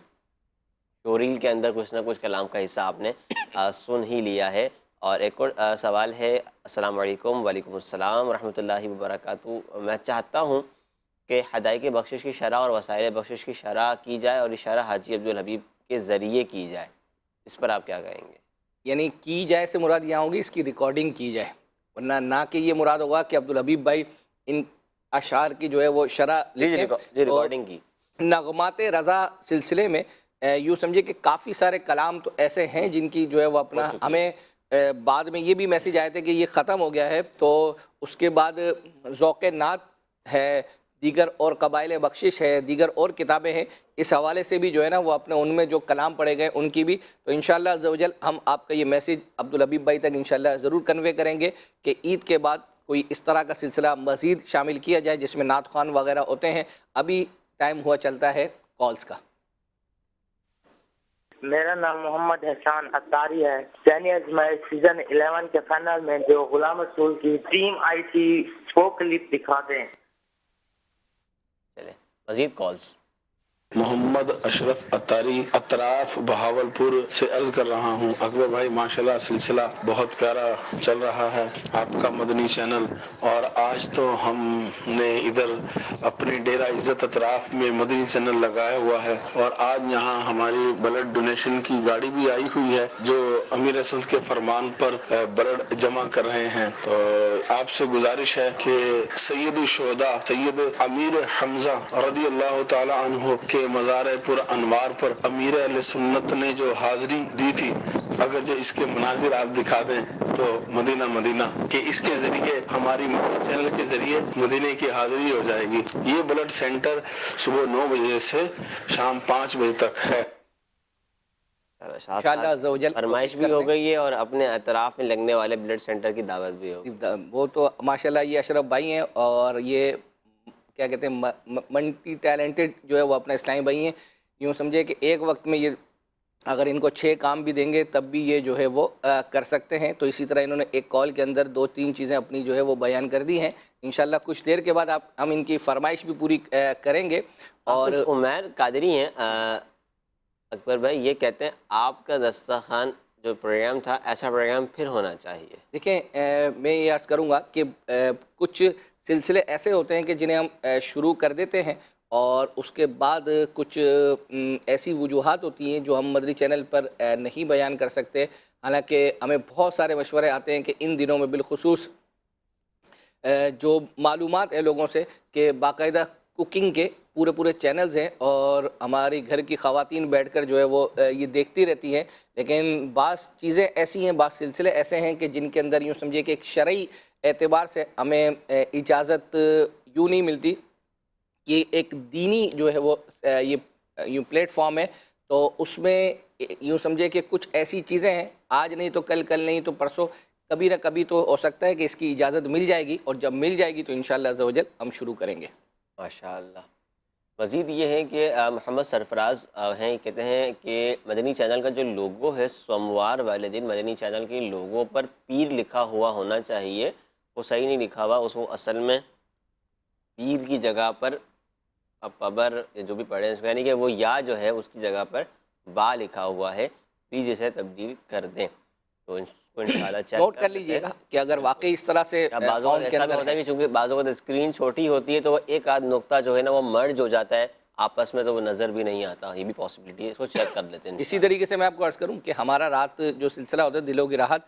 [SPEAKER 5] شوریل کے اندر کچھ نہ کچھ کلام کا حصہ آپ نے سن ہی لیا ہے. اور ایک اور سوال ہے. السلام علیکم. وعلیکم السلام ورحمۃ اللہ وبرکاتہ. میں چاہتا ہوں کہ ہدایت بخشش کی شرح اور وسائل بخشش کی شرح کی جائے اور اشارہ حاجی عبدالحبیب کے ذریعے کی جائے، اس پر آپ کیا کہیں گے؟
[SPEAKER 2] یعنی کی جائے سے مراد یہاں ہوگی اس کی ریکارڈنگ کی جائے، ورنہ نہ کہ یہ مراد ہوگا کہ عبدالحبیب بھائی ان اشعار کی جو ہے وہ شرح لکھیں.
[SPEAKER 5] ریکارڈنگ کی.
[SPEAKER 2] نغمات رضا سلسلے میں یوں سمجھے کہ کافی سارے کلام تو ایسے ہیں جن کی جو ہے وہ اپنا ہمیں بعد میں یہ بھی میسیج آئے تھے کہ یہ ختم ہو گیا ہے، تو اس کے بعد ذوق نعت ہے، دیگر اور قبائل بخشش ہے، دیگر اور کتابیں ہیں، اس حوالے سے بھی جو ہے نا وہ اپنے ان میں جو کلام پڑھے گئے ان کی بھی. تو انشاءاللہ عز و جل ہم آپ کا یہ میسیج عبدالحبیب بھائی تک انشاءاللہ ضرور کنوے کریں گے کہ عید کے بعد کوئی اس طرح کا سلسلہ مزید شامل کیا جائے جس میں نعت خوان وغیرہ ہوتے ہیں. ابھی ٹائم ہوا چلتا ہے کالز کا.
[SPEAKER 11] میرا نام محمد احسان اتاری ہے. سینئرز میں سیزن 11 کے فائنل میں جو غلام رسول کی ٹیم آئی تھی وہ کلپ دکھا دیں.
[SPEAKER 5] چلے مزید کالز.
[SPEAKER 12] محمد اشرف اتاری اطراف بہاولپور سے عرض کر رہا ہوں. اکبر بھائی ماشاءاللہ سلسلہ بہت پیارا چل رہا ہے آپ کا مدنی چینل، اور آج تو ہم نے ادھر اپنی ڈیرہ عزت اطراف میں مدنی چینل لگایا ہوا ہے، اور آج یہاں ہماری بلڈ ڈونیشن کی گاڑی بھی آئی ہوئی ہے جو امیر سلط کے فرمان پر بلڈ جمع کر رہے ہیں. تو آپ سے گزارش ہے کہ سید الشہداء سید امیر حمزہ رضی اللہ تعالی عنہ کے مزار پر انوار پر امیر اہل سنت نے جو حاضری دی تھی، اگر جو اس کے مناظر آپ دکھا دیں تو مدینہ مدینہ کہ اس کے ذریعے ہماری مدنی چینل کے ذریعے مدینے کی حاضری ہو جائے گی. یہ بلڈ سینٹر صبح 9 بجے سے شام 5 بجے تک ہے.
[SPEAKER 2] انشاءاللہ عز و جل
[SPEAKER 5] فرمائش بھی ہو گئی ہے اور اپنے اطراف میں لگنے والے بلڈ سینٹر کی دعوت بھی ہوگی.
[SPEAKER 2] وہ تو ماشاءاللہ یہ اشرف بھائی ہیں اور یہ کیا کہتے ہیں ملٹی ٹیلنٹڈ جو ہے وہ اپنا اسلامی بھائی ہیں. یوں سمجھے کہ ایک وقت میں یہ اگر ان کو 6 کام بھی دیں گے تب بھی یہ جو ہے وہ کر سکتے ہیں. تو اسی طرح انہوں نے ایک کال کے اندر 2-3 چیزیں اپنی جو ہے وہ بیان کر دی ہیں. انشاءاللہ کچھ دیر کے بعد ہم ان کی فرمائش بھی پوری کریں گے. اور
[SPEAKER 5] عمیر قادری ہیں اکبر بھائی، یہ کہتے ہیں آپ کا دسترخوان جو پروگرام تھا ایسا پروگرام پھر ہونا چاہیے.
[SPEAKER 2] دیکھیں میں یہ عرض کروں گا کہ کچھ سلسلے ایسے ہوتے ہیں کہ جنہیں ہم شروع کر دیتے ہیں اور اس کے بعد کچھ ایسی وجوہات ہوتی ہیں جو ہم مدنی چینل پر نہیں بیان کر سکتے. حالانکہ ہمیں بہت سارے مشورے آتے ہیں کہ ان دنوں میں بالخصوص جو معلومات ہے لوگوں سے کہ باقاعدہ کوکنگ کے پورے چینلز ہیں اور ہماری گھر کی خواتین بیٹھ کر جو ہے وہ یہ دیکھتی رہتی ہیں. لیکن بعض چیزیں ایسی ہیں، بعض سلسلے ایسے ہیں کہ جن کے اندر یوں سمجھیے کہ ایک شرعی اعتبار سے ہمیں اجازت یوں نہیں ملتی. یہ ایک دینی جو ہے وہ یہ یوں پلیٹ فارم ہے، تو اس میں یوں سمجھے کہ کچھ ایسی چیزیں ہیں آج نہیں تو کل نہیں تو پرسوں کبھی نہ کبھی تو ہو سکتا ہے کہ اس کی اجازت مل جائے گی، اور جب مل جائے گی تو انشاءاللہ عز و جل ہم شروع کریں گے.
[SPEAKER 5] ماشاءاللہ. مزید یہ ہے کہ محمد سرفراز ہیں، کہتے ہیں کہ مدنی چینل کا جو لوگو ہے سوموار والے دن مدنی چینل کے لوگوں پر پیر لکھا ہوا ہونا چاہیے، وہ صحیح نہیں لکھا ہوا. اس کو اصل میں پیر کی جگہ پر پبر جو بھی پڑھے یعنی کہ وہ یا جو ہے اس کی جگہ پر با لکھا ہوا ہے، پلیز اسے تبدیل کر دیں. تو اس کو انشاءاللہ چیک
[SPEAKER 2] نوٹ کر لیجئے گا کہ اگر واقعی اس طرح سے
[SPEAKER 5] بعض اوقات ایسا بھی ہوتا ہے کہ چونکہ بعض اوقات اسکرین چھوٹی ہوتی ہے تو وہ ایک آدھ نقطہ جو ہے نا وہ مرج ہو جاتا ہے آپس میں، تو وہ نظر بھی نہیں آتا. یہ بھی پاسبلٹی ہے، اس کو چیک کر لیتے ہیں.
[SPEAKER 2] اسی طریقے سے میں آپ کو عرض کروں کہ ہمارا رات جو سلسلہ ہوتا ہے دلوں کی راحت،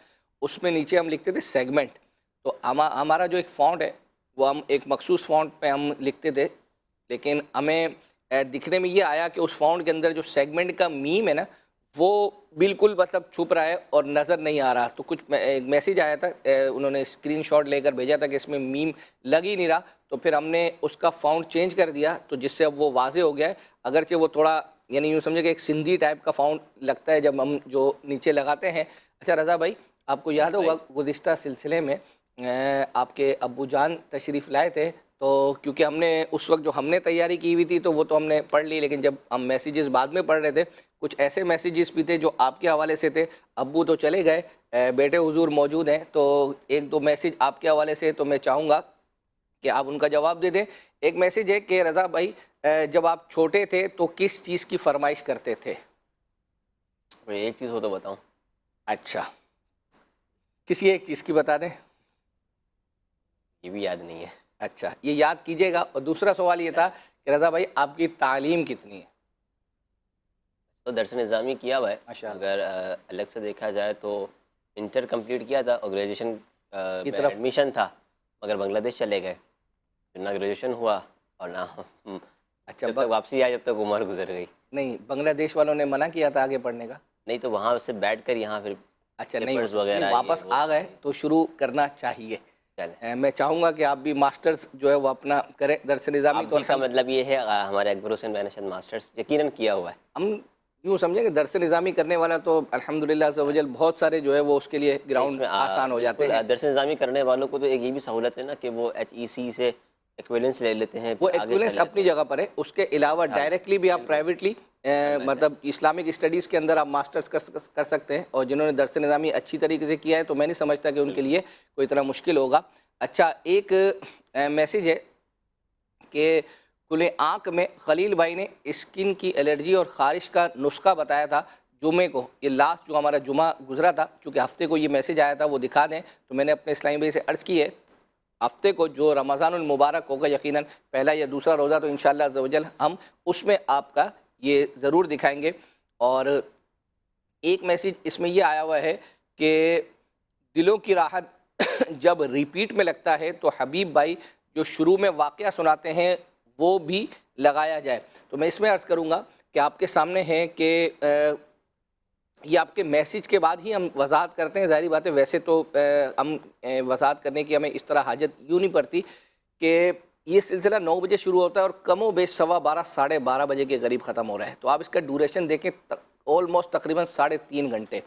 [SPEAKER 2] اس میں نیچے ہم لکھتے تھے سیگمنٹ. تو ہمارا جو ایک فونٹ ہے وہ ہم ایک مخصوص فونٹ پہ ہم لکھتے تھے، لیکن ہمیں دکھنے میں یہ آیا کہ اس فونٹ کے اندر جو سیگمنٹ کا میم ہے نا وہ بالکل مطلب چھپ رہا ہے اور نظر نہیں آ رہا. تو کچھ ایک میسیج آیا تھا، انہوں نے اسکرین شاٹ لے کر بھیجا تھا کہ اس میں میم لگ ہی نہیں رہا. تو پھر ہم نے اس کا فونٹ چینج کر دیا، تو جس سے اب وہ واضح ہو گیا ہے. اگرچہ وہ تھوڑا یعنی یوں سمجھے کہ ایک سندھی ٹائپ کا فونٹ لگتا ہے جب ہم جو نیچے لگاتے ہیں. اچھا رضا بھائی، آپ کو یاد ہوگا گزشتہ سلسلے میں آپ کے ابو جان تشریف لائے تھے، تو کیونکہ ہم نے اس وقت جو ہم نے تیاری کی ہوئی تھی تو وہ تو ہم نے پڑھ لی، لیکن جب ہم میسیجز بعد میں پڑھ رہے تھے کچھ ایسے میسیجز بھی تھے جو آپ کے حوالے سے تھے. ابو تو چلے گئے، بیٹے حضور موجود ہیں، تو ایک دو میسیج آپ کے حوالے سے تو میں چاہوں گا کہ آپ ان کا جواب دے دیں. ایک میسیج ہے کہ رضا بھائی جب آپ چھوٹے تھے تو کس چیز کی فرمائش کرتے تھے؟
[SPEAKER 5] ایک چیز ہو تو بتاؤں.
[SPEAKER 2] اچھا کسی ایک چیز کی بتا دیں.
[SPEAKER 5] یہ بھی یاد نہیں ہے.
[SPEAKER 2] اچھا یہ یاد کیجئے گا. اور دوسرا سوال یہ تھا کہ رضا بھائی آپ کی تعلیم کتنی ہے؟
[SPEAKER 5] تو درس نظامی کیا ہوا ہے، اگر الگ سے دیکھا جائے تو انٹر کمپلیٹ کیا تھا اور گریجویشن ایڈمیشن تھا، مگر بنگلہ دیش چلے گئے، نہ گریجویشن ہوا اور نہ
[SPEAKER 2] اچھا
[SPEAKER 5] جب تک واپسی آئی جب تک عمر گزر گئی.
[SPEAKER 2] نہیں بنگلہ دیش والوں نے منع کیا تھا آگے پڑھنے کا؟
[SPEAKER 5] نہیں تو وہاں سے بیٹھ کر یہاں پھر
[SPEAKER 2] اچھا نہیں واپس آ گئے تو شروع کرنا چاہیے. میں چاہوں گا کہ آپ بھی ماسٹرز جو ہے وہ اپنا کریں درس نظامی. تو
[SPEAKER 5] کا مطلب یہ ہے ہمارے اکبر حسین بھائی نے ماسٹرز یقیناً کیا ہوا ہے.
[SPEAKER 2] ہم یوں سمجھیں کہ درس نظامی کرنے والا تو الحمدللہ عز و جل بہت سارے جو ہے وہ اس کے لیے گراؤنڈ آسان ہو جاتے ہیں.
[SPEAKER 5] درس نظامی کرنے والوں کو تو ایک یہ بھی سہولت ہے نا کہ وہ HEC سے ایکویلنس لے لیتے ہیں.
[SPEAKER 2] وہ ایکویلنس اپنی جگہ پر ہے، اس کے علاوہ ڈائریکٹلی بھی آپ پرائیویٹلی مطلب اسلامک اسٹڈیز کے اندر آپ ماسٹرز کر سکتے ہیں. اور جنہوں نے درس نظامی اچھی طریقے سے کیا ہے تو میں نہیں سمجھتا کہ ان کے لیے کوئی اتنا مشکل ہوگا. اچھا ایک میسیج ہے کہ کھلے آنکھ میں خلیل بھائی نے اسکن کی الرجی اور خارش کا نسخہ بتایا تھا جمعے کو. یہ لاسٹ جو ہمارا جمعہ گزرا تھا، چونکہ ہفتے کو یہ میسیج آیا تھا وہ دکھا دیں. تو میں نے اپنے اسلامی بھائی سے عرض کی ہے ہفتے کو جو رمضان المبارک ہوگا یقیناً پہلا یا دوسرا روزہ تو انشاءاللہ عز و جل ہم اس میں آپ کا یہ ضرور دکھائیں گے. اور ایک میسیج اس میں یہ آیا ہوا ہے کہ دلوں کی راحت جب ریپیٹ میں لگتا ہے تو حبیب بھائی جو شروع میں واقعہ سناتے ہیں وہ بھی لگایا جائے. تو میں اس میں عرض کروں گا کہ آپ کے سامنے ہے کہ یہ آپ کے میسیج کے بعد ہی ہم وضاحت کرتے ہیں. ظاہری بات ہے ویسے تو ہم وضاحت کرنے کی ہمیں اس طرح حاجت یوں نہیں پڑتی کہ یہ سلسلہ 9 بجے شروع ہوتا ہے اور کم و بیش 12:15 12:30 بجے کے قریب ختم ہو رہا ہے. تو آپ اس کا ڈیوریشن دیکھیں آلموسٹ تقریباً 3.5 گھنٹے.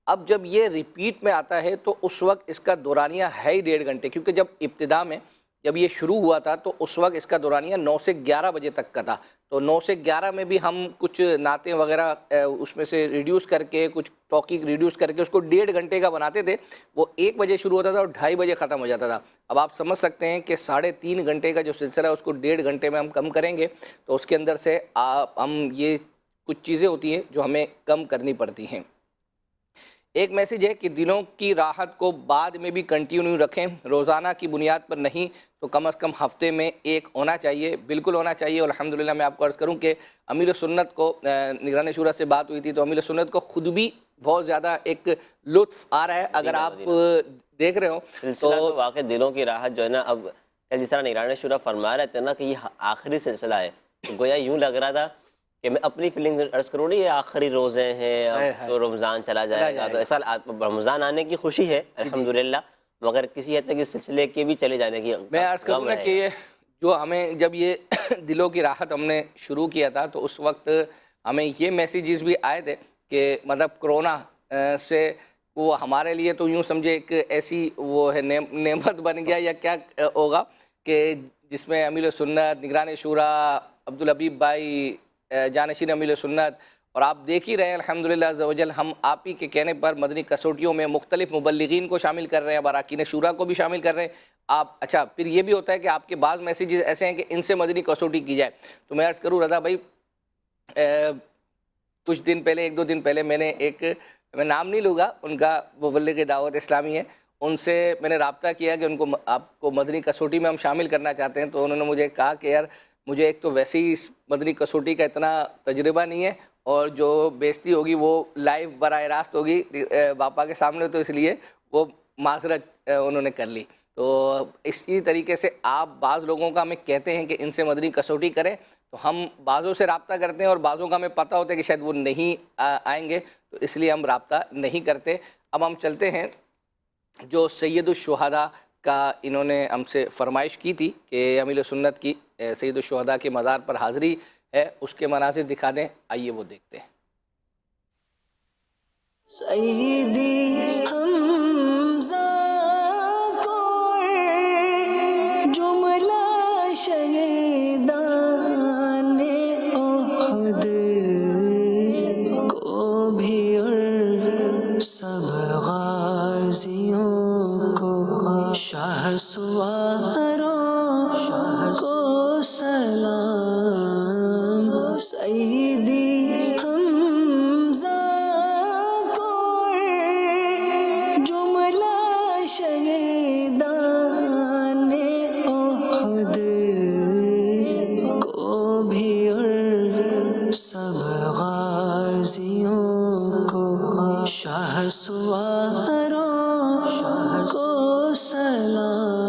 [SPEAKER 2] اب جب یہ ریپیٹ میں آتا ہے تو اس وقت اس کا دورانیہ ہے ہی 1.5 گھنٹے، کیونکہ جب ابتدا میں جب یہ شروع ہوا تھا تو اس وقت اس کا دورانیہ 9 سے 11 بجے تک کا تھا، تو 9 سے 11 میں بھی ہم کچھ نعتیں وغیرہ اس میں سے ریڈیوس کر کے، کچھ ٹاکنگ ریڈیوس کر کے اس کو 1.5 گھنٹے کا بناتے تھے. وہ 1 بجے شروع ہوتا تھا اور 2:30 بجے ختم ہو جاتا تھا. اب آپ سمجھ سکتے ہیں کہ 3.5 گھنٹے کا جو سلسلہ ہے اس کو 1.5 گھنٹے میں ہم کم کریں گے تو اس کے اندر سے ہم یہ کچھ چیزیں ہوتی ہیں جو ہمیں کم کرنی پڑتی ہیں. ایک میسیج ہے کہ دلوں کی راحت کو بعد میں بھی کنٹینیو رکھیں، روزانہ کی بنیاد پر نہیں تو کم از کم ہفتے میں ایک ہونا چاہیے. بالکل ہونا چاہیے. اور الحمدللہ میں آپ کو عرض کروں کہ امیر سنت کو نگران شورا سے بات ہوئی تھی تو امیر سنت کو خود بھی بہت زیادہ ایک لطف آ رہا ہے. اگر آپ دیکھ رہے ہو
[SPEAKER 5] سلسلہ تو واقع دلوں کی راحت جو ہے نا، اب جس طرح نگران شورا فرما رہے تھے نا کہ یہ آخری سلسلہ ہے، گویا یوں لگ رہا تھا کہ میں اپنی فیلنگز عرض کروں نہیں، یہ آخری روزے ہیں، اب تو رمضان چلا جائے گا، تو ایسا رمضان آنے کی خوشی ہے الحمدللہ، مگر کسی حد تک اس سلسلے کے بھی چلے جانے کی
[SPEAKER 2] میں عرض کروں نا کہ یہ جو ہمیں جب یہ دلوں کی راحت ہم نے شروع کیا تھا تو اس وقت ہمیں یہ میسیجز بھی آئے تھے کہ مطلب کرونا سے وہ ہمارے لیے تو یوں سمجھے ایک ایسی وہ ہے نعمت بن گیا یا کیا ہوگا کہ جس میں امیر سنت، نگران شورا، عبدالحبیب بھائی، جانشین امیر سنت، اور آپ دیکھ ہی رہے ہیں الحمدللہ عز و جل ہم آپ ہی کے کہنے پر مدنی کسوٹیوں میں مختلف مبلغین کو شامل کر رہے ہیں، باراکین شورا کو بھی شامل کر رہے ہیں. آپ اچھا پھر یہ بھی ہوتا ہے کہ آپ کے بعض میسیجز ایسے ہیں کہ ان سے مدنی کسوٹی کی جائے. تو میں عرض کروں رضا بھائی، کچھ دن پہلے 1-2 دن پہلے میں نے میں نام نہیں لوں گا، ان کا مبلغ دعوت اسلامی ہے، ان سے میں نے رابطہ کیا کہ ان کو آپ کو مدنی کسوٹی میں ہم شامل کرنا چاہتے ہیں. تو انہوں نے مجھے کہا کہ یار مجھے ایک تو ویسے ہی اس مدنی کسوٹی کا اتنا تجربہ نہیں ہے اور جو بیزتی ہوگی وہ لائیو براہ راست ہوگی باپا کے سامنے، تو اس لیے وہ معذرت انہوں نے کر لی. تو اسی طریقے سے آپ بعض لوگوں کا ہمیں کہتے ہیں کہ ان سے مدنی کسوٹی کریں تو ہم بعضوں سے رابطہ کرتے ہیں اور بعضوں کا ہمیں پتہ ہوتا ہے کہ شاید وہ نہیں آئیں گے تو اس لیے ہم رابطہ نہیں کرتے. اب ہم چلتے ہیں جو سید الشہداء کا انہوں نے ہم سے فرمائش کی تھی کہ امیر سنت کی سید الشہداء کے مزار پر حاضری ہے، اس کے مناظر دکھا دیں. آئیے وہ دیکھتے ہیں.
[SPEAKER 1] سیدی حمزہ کو جملہ شہیدان احد کو بھی اور سب غازیوں کو شاہ سواروں کو سلام. سیدی حمزہ کو جملہ شہیدان احد کو بھی اور سب غازیوں کو شاہ سواروں کو سلام.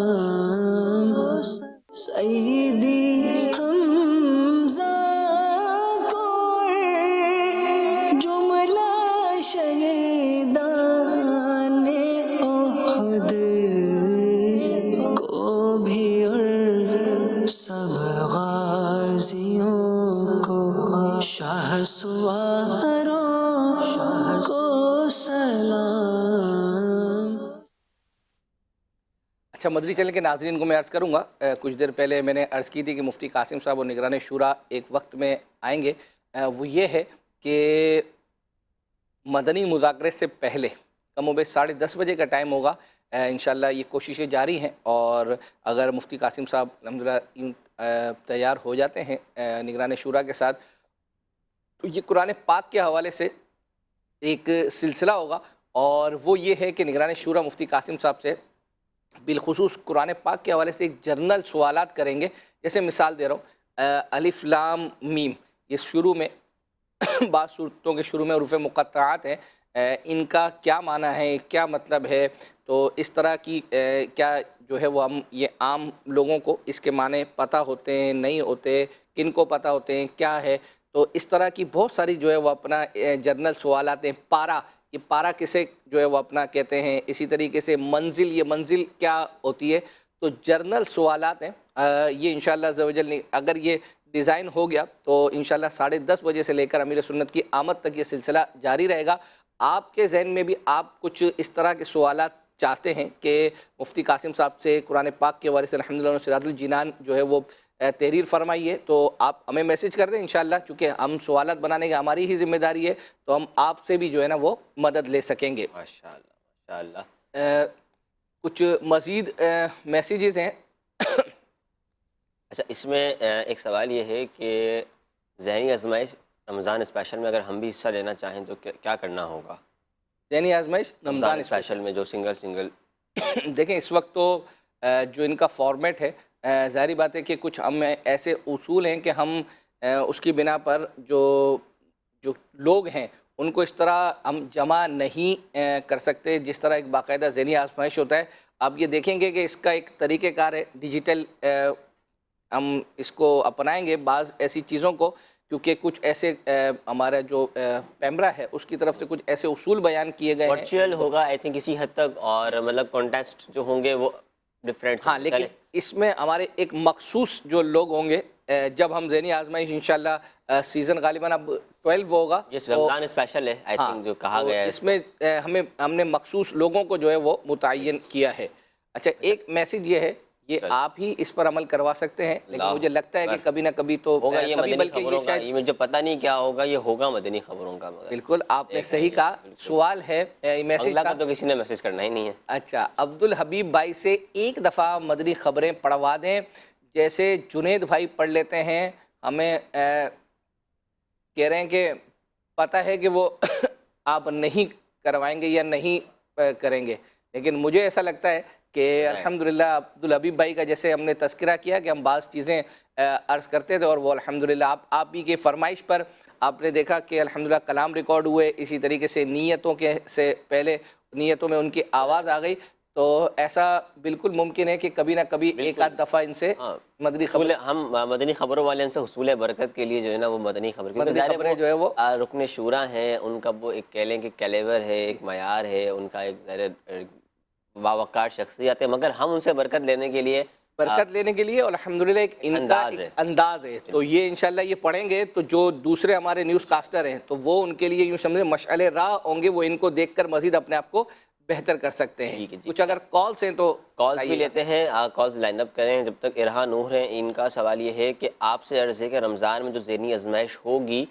[SPEAKER 1] سیدی حمزہ کو جملہ شہیدان احد کو بھی اور سب غازیوں کو شاہ سواروں کو سلام.
[SPEAKER 2] اچھا مدنی چینل کے ناظرین کو میں عرض کروں گا، کچھ دیر پہلے میں نے عرض کی تھی کہ مفتی قاسم صاحب اور نگران شورا ایک وقت میں آئیں گے. وہ یہ ہے کہ مدنی مذاکرے سے پہلے کم و بیش 10:30 بجے کا ٹائم ہوگا. انشاءاللہ یہ کوششیں جاری ہیں اور اگر مفتی قاسم صاحب الحمدللہ تیار ہو جاتے ہیں نگران شورا کے ساتھ تو یہ قرآن پاک کے حوالے سے ایک سلسلہ ہوگا. اور وہ یہ ہے کہ نگران شورا مفتی قاسم صاحب سے بالخصوص قرآن پاک کے حوالے سے ایک جرنل سوالات کریں گے. جیسے مثال دے رہا ہوں، الف لام میم، یہ شروع میں بعض صورتوں کے شروع میں حروف مقطعات ہیں، ان کا کیا معنی ہے، کیا مطلب ہے. تو اس طرح کی کیا جو ہے وہ ہم یہ عام لوگوں کو اس کے معنی پتہ ہوتے ہیں نہیں ہوتے، کن کو پتہ ہوتے ہیں کیا ہے. تو اس طرح کی بہت ساری جو ہے وہ اپنا جرنل سوالات ہیں. پارا، یہ پارا کسے جو ہے وہ اپنا کہتے ہیں. اسی طریقے سے منزل، یہ منزل کیا ہوتی ہے. تو جرنل سوالات ہیں. یہ انشاءاللہ عز و جل اگر یہ ڈیزائن ہو گیا تو انشاءاللہ 10:30 بجے سے لے کر امیر سنت کی آمد تک یہ سلسلہ جاری رہے گا. آپ کے ذہن میں بھی آپ کچھ اس طرح کے سوالات چاہتے ہیں کہ مفتی قاسم صاحب سے قرآن پاک کے حوالے سے الحمدللہ سراج الجنان جو ہے وہ تحریر فرمائی ہے، تو آپ ہمیں میسیج کر دیں انشاءاللہ، چونکہ ہم سوالات بنانے کی ہماری ہی ذمہ داری ہے، تو ہم آپ سے بھی جو ہے نا وہ مدد لے سکیں گے۔
[SPEAKER 5] ماشاءاللہ ماشاءاللہ۔
[SPEAKER 2] کچھ مزید میسیجز ہیں۔
[SPEAKER 5] اچھا، اس میں ایک سوال یہ ہے کہ ذہنی آزمائش رمضان اسپیشل میں اگر ہم بھی حصہ لینا چاہیں تو کیا کرنا ہوگا؟
[SPEAKER 2] ذہنی آزمائش
[SPEAKER 5] رمضان اسپیشل میں جو سنگل
[SPEAKER 2] دیکھیں اس وقت تو جو ان کا فارمیٹ ہے، ظاہری بات ہے کہ کچھ ہم ایسے اصول ہیں کہ ہم اس کی بنا پر جو لوگ ہیں ان کو اس طرح ہم جمع نہیں کر سکتے جس طرح ایک باقاعدہ ذہنی آزمائش ہوتا ہے۔ آپ یہ دیکھیں گے کہ اس کا ایک طریقہ کار ہے ڈیجیٹل، ہم اس کو اپنائیں گے بعض ایسی چیزوں کو، کیونکہ کچھ ایسے ہمارا جو پیمرا ہے اس کی طرف سے کچھ ایسے اصول بیان کیے گئے ہیں۔
[SPEAKER 5] ورچوئل ہوگا آئی تھنک کسی حد تک، اور مطلب کانٹیسٹ جو ہوں گے وہ ڈفرینٹ۔
[SPEAKER 2] ہاں، لیکن اس میں ہمارے ایک مخصوص جو لوگ ہوں گے، جب ہم ذہنی آزمائش انشاءاللہ سیزن غالباً اب 12 ہوگا،
[SPEAKER 5] یہ رمضان اسپیشل ہے آئی تھنک جو کہا گیا ہے،
[SPEAKER 2] اس میں ہم نے مخصوص لوگوں کو جو ہے وہ متعین کیا ہے۔ اچھا، ایک میسیج یہ ہے، یہ آپ ہی اس پر عمل کروا سکتے ہیں، لیکن مجھے لگتا ہے کہ کبھی نہ کبھی تو
[SPEAKER 5] ہوگا یہ
[SPEAKER 2] کبھی،
[SPEAKER 5] مدنی
[SPEAKER 2] بلکہ
[SPEAKER 5] خبروں
[SPEAKER 2] یہ
[SPEAKER 5] کا،
[SPEAKER 2] شاید
[SPEAKER 5] یہ مجھے پتہ نہیں کیا ہوگا، یہ ہوگا مدنی خبروں کا۔
[SPEAKER 2] بالکل آپ نے صحیح کہا۔ سوال ہے میسیج
[SPEAKER 5] کا تو کسی نے میسیج کرنا ہی نہیں ہے۔
[SPEAKER 2] اچھا، عبدالحبیب بھائی سے ایک دفعہ مدنی خبریں پڑھوا دیں، جیسے جنید بھائی پڑھ لیتے ہیں، ہمیں کہہ رہے ہیں کہ پتہ ہے کہ وہ آپ نہیں کروائیں گے یا نہیں کریں گے، لیکن مجھے ایسا لگتا ہے کہ الحمدللہ عبدالحبیب بھائی کا جیسے ہم نے تذکرہ کیا کہ ہم بعض چیزیں عرض کرتے تھے، اور وہ الحمدللہ آپ ہی کے فرمائش پر آپ نے دیکھا کہ الحمدللہ کلام ریکارڈ ہوئے، اسی طریقے سے نیتوں کے سے پہلے نیتوں میں ان کی آواز آ گئی، تو ایسا بالکل ممکن ہے کہ کبھی نہ کبھی ایک آدھ دفعہ ان سے مدنی خبر،
[SPEAKER 5] ہم مدنی خبروں والے ان سے حصول برکت کے لیے جو ہے نا وہ مدنی خبریں
[SPEAKER 2] جو ہے وہ
[SPEAKER 5] رکن شورا ہیں، ان کا وہ ایک کہہ لیں کہ کیلیور ہے، ایک معیار ہے ان کا، ایک باوقار شخصیت ہے، مگر ہم ان سے برکت لینے کے لیے
[SPEAKER 2] الحمدللہ ایک انداز ہے، تو یہ انشاءاللہ یہ پڑھیں گے تو جو دوسرے ہمارے نیوز کاسٹر ہیں تو وہ ان کے لیے یوں سمجھیں مشعل راہ ہوں گے، وہ ان کو دیکھ کر مزید اپنے آپ کو بہتر کر سکتے ہیں۔ کچھ اگر کالز ہیں تو
[SPEAKER 5] کالز بھی لیتے ہیں، کالز لائن اپ کریں۔ جب تک ارہا نور ہیں، ان کا سوال یہ ہے کہ آپ سے عرض ہے کہ رمضان میں جو ذہنی آزمائش ہوگی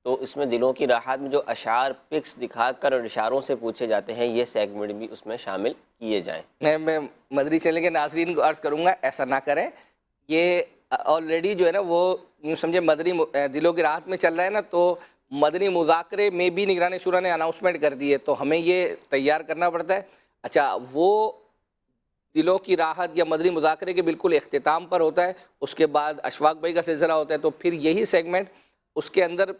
[SPEAKER 5] تو اس میں دلوں کی راحت میں جو اشعار پکس دکھا کر اور اشاروں سے پوچھے جاتے ہیں، یہ سیگمنٹ بھی اس میں شامل کیے جائیں۔
[SPEAKER 2] میں مدنی چینل کے ناظرین کو عرض کروں گا ایسا نہ کریں، یہ آلریڈی جو ہے نا وہ یوں سمجھے مدنی دلوں کی راحت میں چل رہا ہے نا، تو مدنی مذاکرے میں بھی نگران شورا نے اناؤنسمنٹ کر دی ہے، تو ہمیں یہ تیار کرنا پڑتا ہے۔ اچھا، وہ دلوں کی راحت یا مدنی مذاکرے کے بالکل اختتام پر ہوتا ہے، اس کے بعد اشفاق بھائی کا سلسلہ ہوتا ہے، تو پھر یہی سیگمنٹ اس کے اندر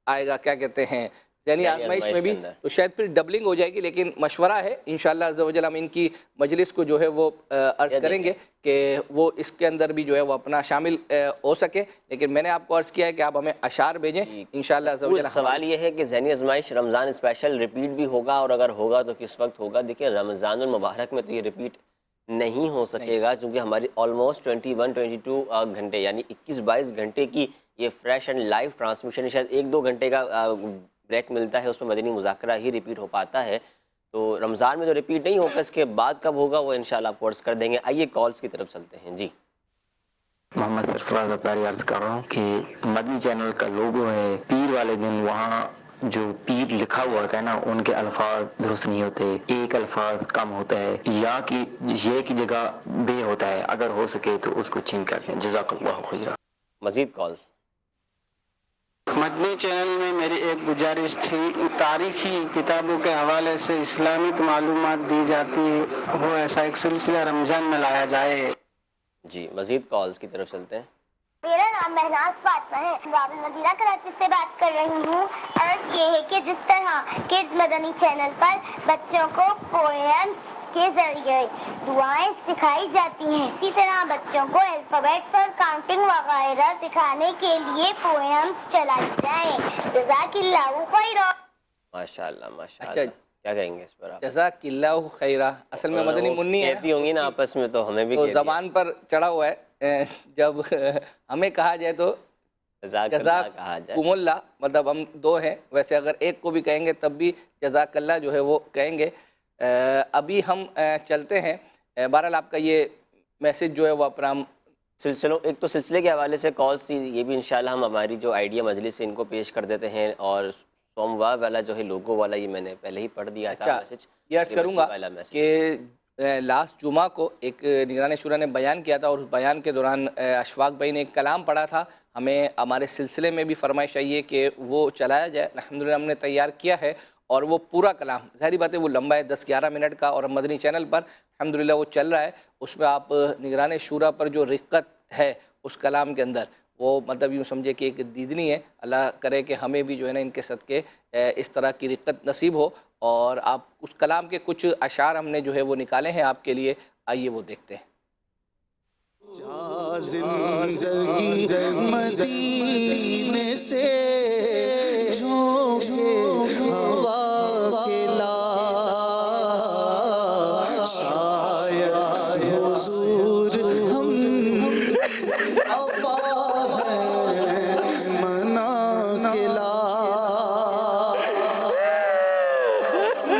[SPEAKER 2] آئے گا، کیا کہتے ہیں ذہنی آزمائش میں بھی، تو شاید پھر ڈبلنگ ہو جائے گی، لیکن مشورہ ہے انشاءاللہ عز و جل ہم ان کی مجلس کو جو ہے وہ عرض کریں گے کہ وہ اس کے اندر بھی جو ہے وہ اپنا شامل ہو سکے، لیکن میں نے آپ کو عرض کیا ہے کہ آپ ہمیں اشعار بھیجیں انشاءاللہ عز و جل۔
[SPEAKER 5] سوال یہ ہے کہ ذہنی آزمائش رمضان اسپیشل ریپیٹ بھی ہوگا، اور اگر ہوگا تو کس وقت ہوگا؟ دیکھیں رمضان المبارک میں تو یہ ریپیٹ نہیں ہو سکے گا، کیونکہ ہماری آلموسٹ 21-22 گھنٹے یعنی 21-22 گھنٹے کی یہ فریش اینڈ لائیو ٹرانسمیشن، شاید 1-2 گھنٹے کا بریک ملتا ہے، اس میں مدنی مذاکرہ ہی ریپیٹ ہو پاتا ہے، تو رمضان میں تو ریپیٹ نہیں ہوگا، اس کے بعد کب ہوگا وہ انشاءاللہ آپ کو عرض کر دیں گے۔ آئیے کالز کی طرف چلتے ہیں۔ جی،
[SPEAKER 13] محمد سرفراز اطاری عرض کر رہا ہوں کہ مدنی چینل کا لوگو ہے، پیر والے دن وہاں جو پیر لکھا ہوا ہوتا ہے نا، ان کے الفاظ درست نہیں ہوتے، ایک الفاظ کم ہوتا ہے، یا کی یہ کی جگہ بے ہوتا ہے، اگر ہو سکے تو اس کو چینج کر لیں۔ جزاک اللہ خیرہ۔
[SPEAKER 5] مزید کالز۔
[SPEAKER 14] مدنی چینل میں میری ایک گزارش تھی، تاریخی کتابوں کے حوالے سے اسلامک معلومات دی جاتی ہو، ایسا ایک سلسلہ رمضان میں لایا جائے۔
[SPEAKER 5] جی، مزید کالز کی طرف چلتے ہیں۔
[SPEAKER 10] میرا نام مہناز فاطمہ ہے، باب المدینہ کراچی سے بات کر رہی ہوں۔ عرض یہ ہے کہ جس طرح کڈز مدنی چینل پر بچوں کو پوئمز کے ذریعے دعائیں سکھائی جاتی ہیں، اسی طرح بچوں کو الفابیٹس اور کاؤنٹنگ وغیرہ سکھانے کے لیے پوئمز چلائی جائیں۔ جزاک اللہ خیرہ۔
[SPEAKER 5] ماشاءاللہ ماشاءاللہ، کیا کہیں گے اس پر آپ؟
[SPEAKER 2] جزاک اللہ خیرہ، اصل میں مدنی منی ہے،
[SPEAKER 5] کہتی ہوں گی نا آپس میں، تو ہمیں بھی
[SPEAKER 2] زبان پر چڑھا ہوا ہے، جب ہمیں کہا جائے تو جزاکم اللہ، مطلب ہم دو ہیں، ویسے اگر ایک کو بھی کہیں گے تب بھی جزاک اللہ جو ہے وہ کہیں گے۔ ابھی ہم چلتے ہیں، بہرحال آپ کا یہ میسیج جو ہے وہ اپنا
[SPEAKER 5] سلسلوں، ایک تو سلسلے کے حوالے سے کالس تھی، یہ بھی انشاءاللہ ہم ہماری جو آئیڈیا مجلس ہے ان کو پیش کر دیتے ہیں، اور سوموار والا جو ہے لوگو والا یہ میں نے پہلے ہی پڑھ دیا تھا میسیج،
[SPEAKER 2] یہ عرض کروں گا کہ لاسٹ جمعہ کو ایک نگران شورا نے بیان کیا تھا، اور اس بیان کے دوران اشفاق بھائی نے ایک کلام پڑھا تھا، ہمیں ہمارے سلسلے میں بھی فرمائش آئی ہے کہ وہ چلایا جائے، الحمدللہ ہم نے تیار کیا ہے، اور وہ پورا کلام ظاہری بات ہے وہ لمبا ہے 10-11 منٹ کا، اور مدنی چینل پر الحمدللہ وہ چل رہا ہے، اس میں آپ نگران شورا پر جو رقت ہے اس کلام کے اندر، وہ مطلب یوں سمجھے کہ ایک دیدنی ہے، اللہ کرے کہ ہمیں بھی جو ہے نا ان کے صدقے اس طرح کی رقت نصیب ہو، اور آپ اس کلام کے کچھ اشعار ہم نے جو ہے وہ نکالے ہیں آپ کے لیے، آئیے وہ دیکھتے ہیں۔
[SPEAKER 1] زندگی مدینے سے جھونکے ہوا کے لا، شاید حضور ہم عفا ہے منا کے لا،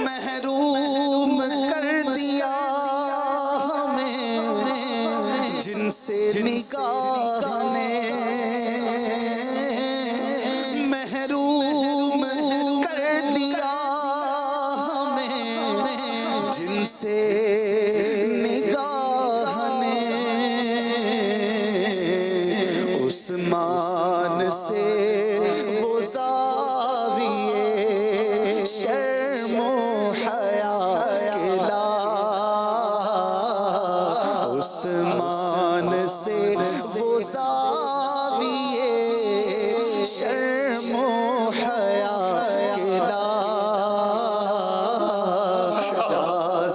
[SPEAKER 1] محروم کر دیا ہمیں جن سے نگاہ نے، محروم کر دیا ہمیں جن سے نگاہ نے، عثمان سے وہ زاویے شرم و حیا کے لا، عثمان سے وہ زاویے شرم و حیا کے لا،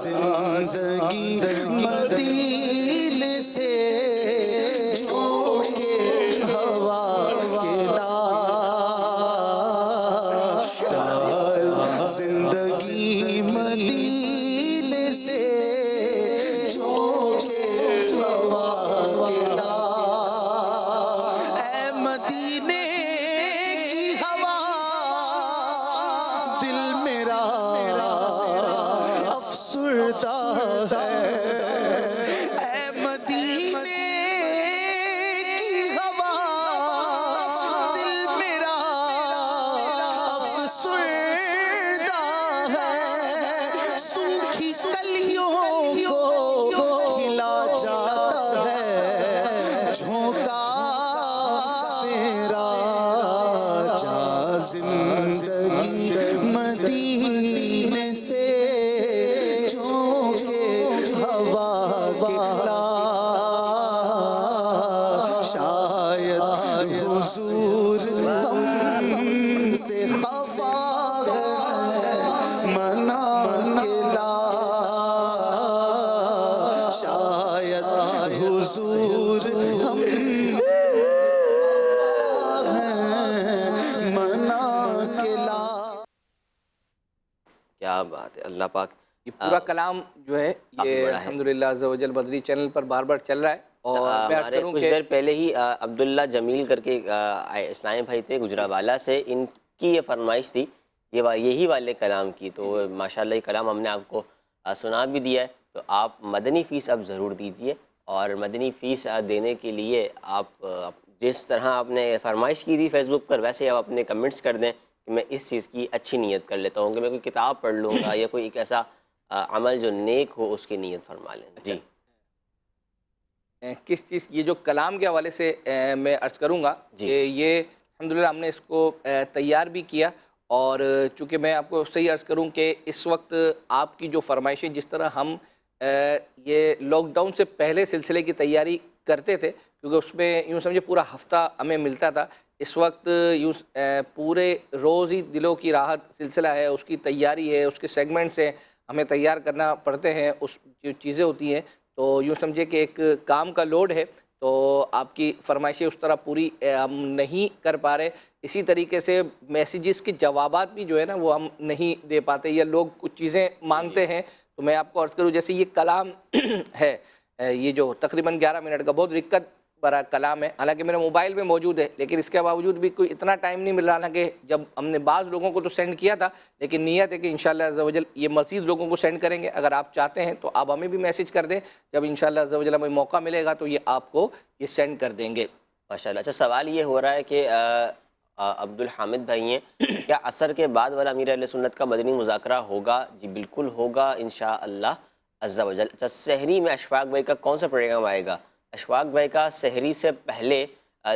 [SPEAKER 1] زندگی مدینے سے جھونکے ہوا کے لا، زندگی مدینے سے جھونکے ہوا کے لا، اے مدینے کی ہوا دل میرا افسردہ ہے، اے مدینے کی ہوا دل میرا افسردہ ہے، سوکھی کلیوں کو کھلا جاتا ہے جھونکا میرا، جا زندگی مدینے سے جھونکے ہوا کے لا، شاید حضور ہم سے خفا ہے منا کے لا، شاید حضور ہم ہیں منا کے لا۔
[SPEAKER 5] کیا بات ہے، اللہ پاک
[SPEAKER 2] یہ پورا کلام جو ہے یہ الحمدللہ عز و جل بدری چینل پر بار بار چل رہا ہے، اور میں عرض
[SPEAKER 5] ہمارے
[SPEAKER 2] کروں
[SPEAKER 5] کچھ
[SPEAKER 2] کہ
[SPEAKER 5] دیر پہلے ہی عبداللہ جمیل کر کے اسلامی بھائی تھے گجرانوالہ سے، ان کی یہ فرمائش تھی یہی والے کلام کی، تو ماشاءاللہ یہ کلام ہم نے آپ کو سنا بھی دیا ہے، تو آپ مدنی فیس اب ضرور دیجئے، اور مدنی فیس دینے کے لیے آپ جس طرح آپ نے فرمائش کی تھی فیس بک پر، ویسے آپ اپنے کمنٹس کر دیں کہ میں اس چیز کی اچھی نیت کر لیتا ہوں، کہ میں کوئی کتاب پڑھ لوں گا یا کوئی ایک ایسا عمل جو نیک ہو اس کی نیت فرما لیں۔ جی
[SPEAKER 2] کس چیز، یہ جو کلام کے حوالے سے میں عرض کروں گا کہ یہ الحمدللہ ہم نے اس کو تیار بھی کیا، اور چونکہ میں آپ کو صحیح عرض کروں کہ اس وقت آپ کی جو فرمائشیں، جس طرح ہم یہ لاک ڈاؤن سے پہلے سلسلے کی تیاری کرتے تھے، کیونکہ اس میں یوں سمجھے پورا ہفتہ ہمیں ملتا تھا، اس وقت یوں پورے روز ہی دلوں کی راحت سلسلہ ہے، اس کی تیاری ہے، اس کے سیگمنٹس ہیں، ہمیں تیار کرنا پڑتے ہیں، اس جو چیزیں ہوتی ہیں، تو یوں سمجھے کہ ایک کام کا لوڈ ہے، تو آپ کی فرمائشیں اس طرح پوری ہم نہیں کر پا رہے، اسی طریقے سے میسیجز کے جوابات بھی جو ہے نا وہ ہم نہیں دے پاتے، یا لوگ کچھ چیزیں مانگتے ہیں، تو میں آپ کو عرض کروں جیسے یہ کلام ہے، یہ جو تقریباً 11 منٹ کا بہت رقت برا کلام ہے. حالانکہ میرے موبائل میں موجود ہے لیکن اس کے باوجود بھی کوئی اتنا ٹائم نہیں مل رہا کہ جب ہم نے بعض لوگوں کو تو سینڈ کیا تھا لیکن نیت ہے کہ انشاءاللہ عز و جل یہ مزید لوگوں کو سینڈ کریں گے. اگر آپ چاہتے ہیں تو آپ ہمیں بھی میسیج کر دیں, جب انشاءاللہ عز و جل ہمیں موقع ملے گا تو یہ آپ کو یہ سینڈ کر دیں گے.
[SPEAKER 5] ماشاءاللہ. اچھا سوال یہ ہو رہا ہے کہ عبد الحامد بھائی ہیں, کیا عصر کے بعد والا امیر اہل سنت کا مدنی مذاکرہ ہوگا؟ جی بالکل ہوگا انشاءاللہ عز و جل. اچھا سحری میں اشفاق بھائی کا کون سا پروگرام آئے گا؟ اشفاق بھائی کا سحری سے پہلے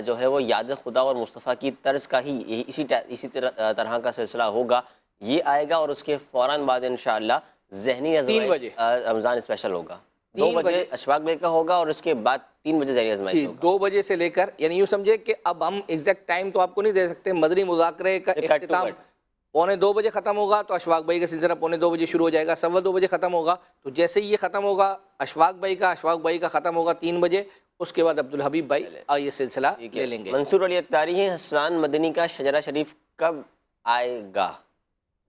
[SPEAKER 5] جو ہے وہ یاد خدا اور مصطفیٰ کی طرز کا ہی اسی طرح کا سلسلہ ہوگا, یہ آئے گا. اور اس کے فوراً بعد انشاءاللہ ذہنی
[SPEAKER 2] 3 بجے
[SPEAKER 5] رمضان اسپیشل ہوگا. 2 بجے اشفاق بھائی کا ہوگا اور اس کے بعد 3 بجے ذہنی آزمائش ہوگا.
[SPEAKER 2] 2 بجے سے لے کر, یعنی یوں سمجھے کہ اب ہم ایگزیکٹ ٹائم تو آپ کو نہیں دے سکتے. مدنی مذاکرے کا اختتام 1:45 بجے ختم ہوگا تو اشفاق بھائی کا سلسلہ 1:45 بجے شروع ہو جائے گا. 2:15 بجے ختم ہوگا تو جیسے ہی یہ ختم ہوگا اشفاق بھائی کا ختم ہوگا 3 بجے. اس کے بعد عبدالحبیب بھائی یہ سلسلہ لے لیں گے.
[SPEAKER 5] منصور علی اختاری ہیں, حسان مدنی کا شجرہ شریف کب آئے گا؟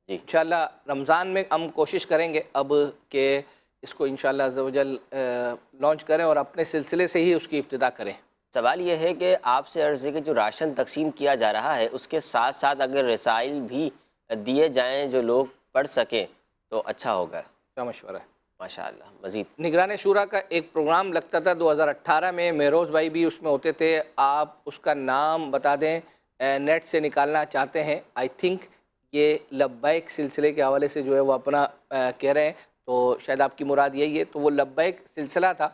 [SPEAKER 5] جی
[SPEAKER 2] انشاءاللہ رمضان میں ہم کوشش کریں گے اب کہ اس کو انشاءاللہ عز و جل لانچ کریں اور اپنے سلسلے سے ہی اس کی ابتدا کریں.
[SPEAKER 5] سوال یہ ہے کہ آپ سے عرض ہے کہ جو راشن تقسیم کیا جا رہا ہے اس کے ساتھ ساتھ اگر رسائل بھی دیے جائیں جو لوگ پڑھ سکیں تو اچھا ہوگا.
[SPEAKER 2] کیا مشورہ ہے؟
[SPEAKER 5] ماشاءاللہ. مزید
[SPEAKER 2] نگران شورا کا ایک پروگرام لگتا تھا 2018 میں, مہروز بھائی بھی اس میں ہوتے تھے. آپ اس کا نام بتا دیں, نیٹ سے نکالنا چاہتے ہیں. آئی تھنک یہ لبیک سلسلے کے حوالے سے جو ہے وہ اپنا کہہ رہے ہیں, تو شاید آپ کی مراد یہی ہے. تو وہ لبیک سلسلہ تھا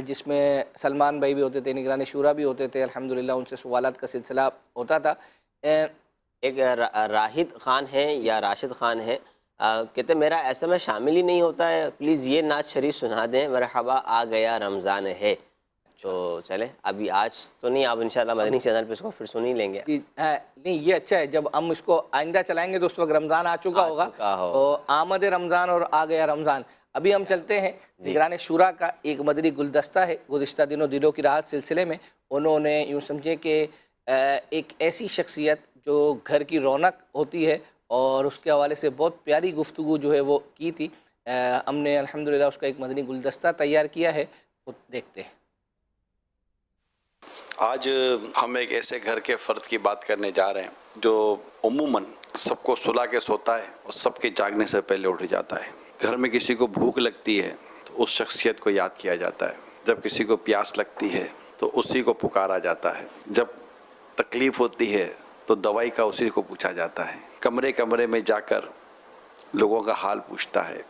[SPEAKER 2] جس میں سلمان بھائی بھی ہوتے تھے, نگران شورا بھی ہوتے تھے, الحمدللہ ان سے سوالات کا سلسلہ ہوتا تھا.
[SPEAKER 5] ایک راحد خان ہیں یا راشد خان ہیں, کہتے میرا ایسے میں شامل ہی نہیں ہوتا ہے, پلیز یہ نعت شریف سنا دیں, مرحبا آ گیا رمضان ہے. تو چلے ابھی آج تو نہیں, آپ انشاءاللہ مدنی چینل پہ اس کو پھر سن ہی لیں گے.
[SPEAKER 2] نہیں یہ اچھا ہے, جب ہم اس کو آئندہ چلائیں گے تو اس وقت رمضان آ چکا ہوگا, تو آمد رمضان اور آ گیا رمضان. ابھی ہم چلتے ہیں نگران شورا کا ایک مدنی گلدستہ ہے گزشتہ دنوں دلوں کی راحت سلسلے میں. انہوں نے یوں سمجھے کہ ایک ایسی شخصیت جو گھر کی رونق ہوتی ہے اور اس کے حوالے سے بہت پیاری گفتگو جو ہے وہ کی تھی. ہم نے الحمدللہ اس کا ایک مدنی گلدستہ تیار کیا ہے, وہ دیکھتے ہیں.
[SPEAKER 15] آج ہم ایک ایسے گھر کے فرد کی بات کرنے جا رہے ہیں جو عموماً سب کو سلا کے سوتا ہے اور سب کے جاگنے سے پہلے اٹھ جاتا ہے. گھر میں کسی کو بھوک لگتی ہے تو اس شخصیت کو یاد کیا جاتا ہے. جب کسی کو پیاس لگتی ہے تو اسی کو پکارا جاتا ہے. جب تکلیف ہوتی ہے تو دوائی کا اسی کو پوچھا جاتا ہے. کمرے کمرے میں جا کر لوگوں کا حال پوچھتا ہے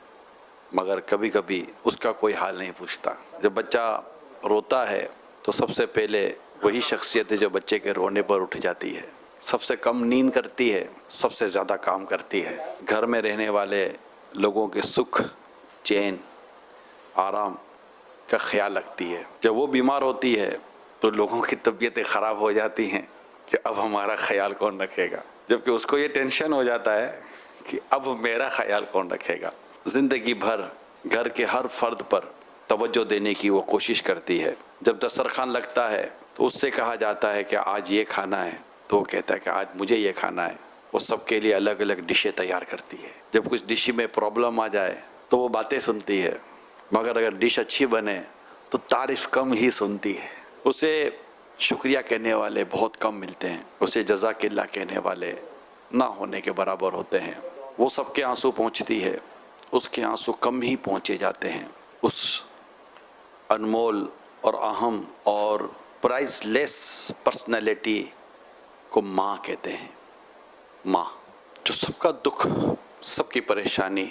[SPEAKER 15] مگر کبھی کبھی اس کا کوئی حال نہیں پوچھتا. جب بچہ روتا ہے تو سب سے پہلے وہی شخصیت ہے جو بچے کے رونے پر اٹھ جاتی ہے. سب سے کم نیند کرتی ہے, سب سے زیادہ کام کرتی ہے. گھر میں رہنے والے لوگوں کے سکھ, چین, آرام کا خیال رکھتی ہے. جب وہ بیمار ہوتی ہے تو لوگوں کی طبیعتیں خراب ہو جاتی ہیں کہ اب ہمارا خیال کون رکھے گا, جبکہ اس کو یہ ٹینشن ہو جاتا ہے کہ اب میرا خیال کون رکھے گا. زندگی بھر گھر کے ہر فرد پر توجہ دینے کی وہ کوشش کرتی ہے. جب دسترخوان لگتا ہے تو اس سے کہا جاتا ہے کہ آج یہ کھانا ہے, تو وہ کہتا ہے کہ آج مجھے یہ کھانا ہے. وہ سب کے لیے الگ الگ ڈشیں تیار کرتی ہے. جب کچھ ڈش میں پرابلم آ جائے تو وہ باتیں سنتی ہے, مگر اگر ڈش اچھی بنے تو تعریف کم ہی سنتی ہے. اسے شکریہ کہنے والے بہت کم ملتے ہیں, اسے جزاک اللہ کہنے والے نہ ہونے کے برابر ہوتے ہیں. وہ سب کے آنسو پہنچتی ہے, اس کے آنسو کم ہی پہنچے جاتے ہیں. اس انمول اور اہم اور پرائز لیس پرسنالٹی کو ماں کہتے ہیں. ماں جو سب کا دکھ, سب کی پریشانی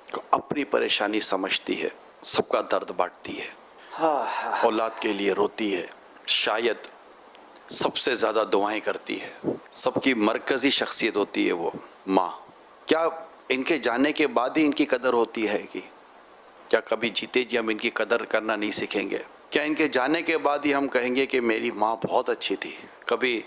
[SPEAKER 15] کو اپنی پریشانی سمجھتی ہے, سب کا درد بانٹتی ہے, اولاد کے لیے روتی ہے, شاید سب سے زیادہ دعائیں کرتی ہے. سب کی مرکزی شخصیت ہوتی ہے وہ ماں. کیا ان کے جانے کے بعد ہی ان کی قدر ہوتی ہے کہ کیا کبھی جیتے جی ہم ان کی قدر کرنا نہیں سیکھیں گے؟ کیا ان کے جانے کے بعد ہی ہم کہیں گے کہ میری ماں بہت اچھی تھی؟ کبھی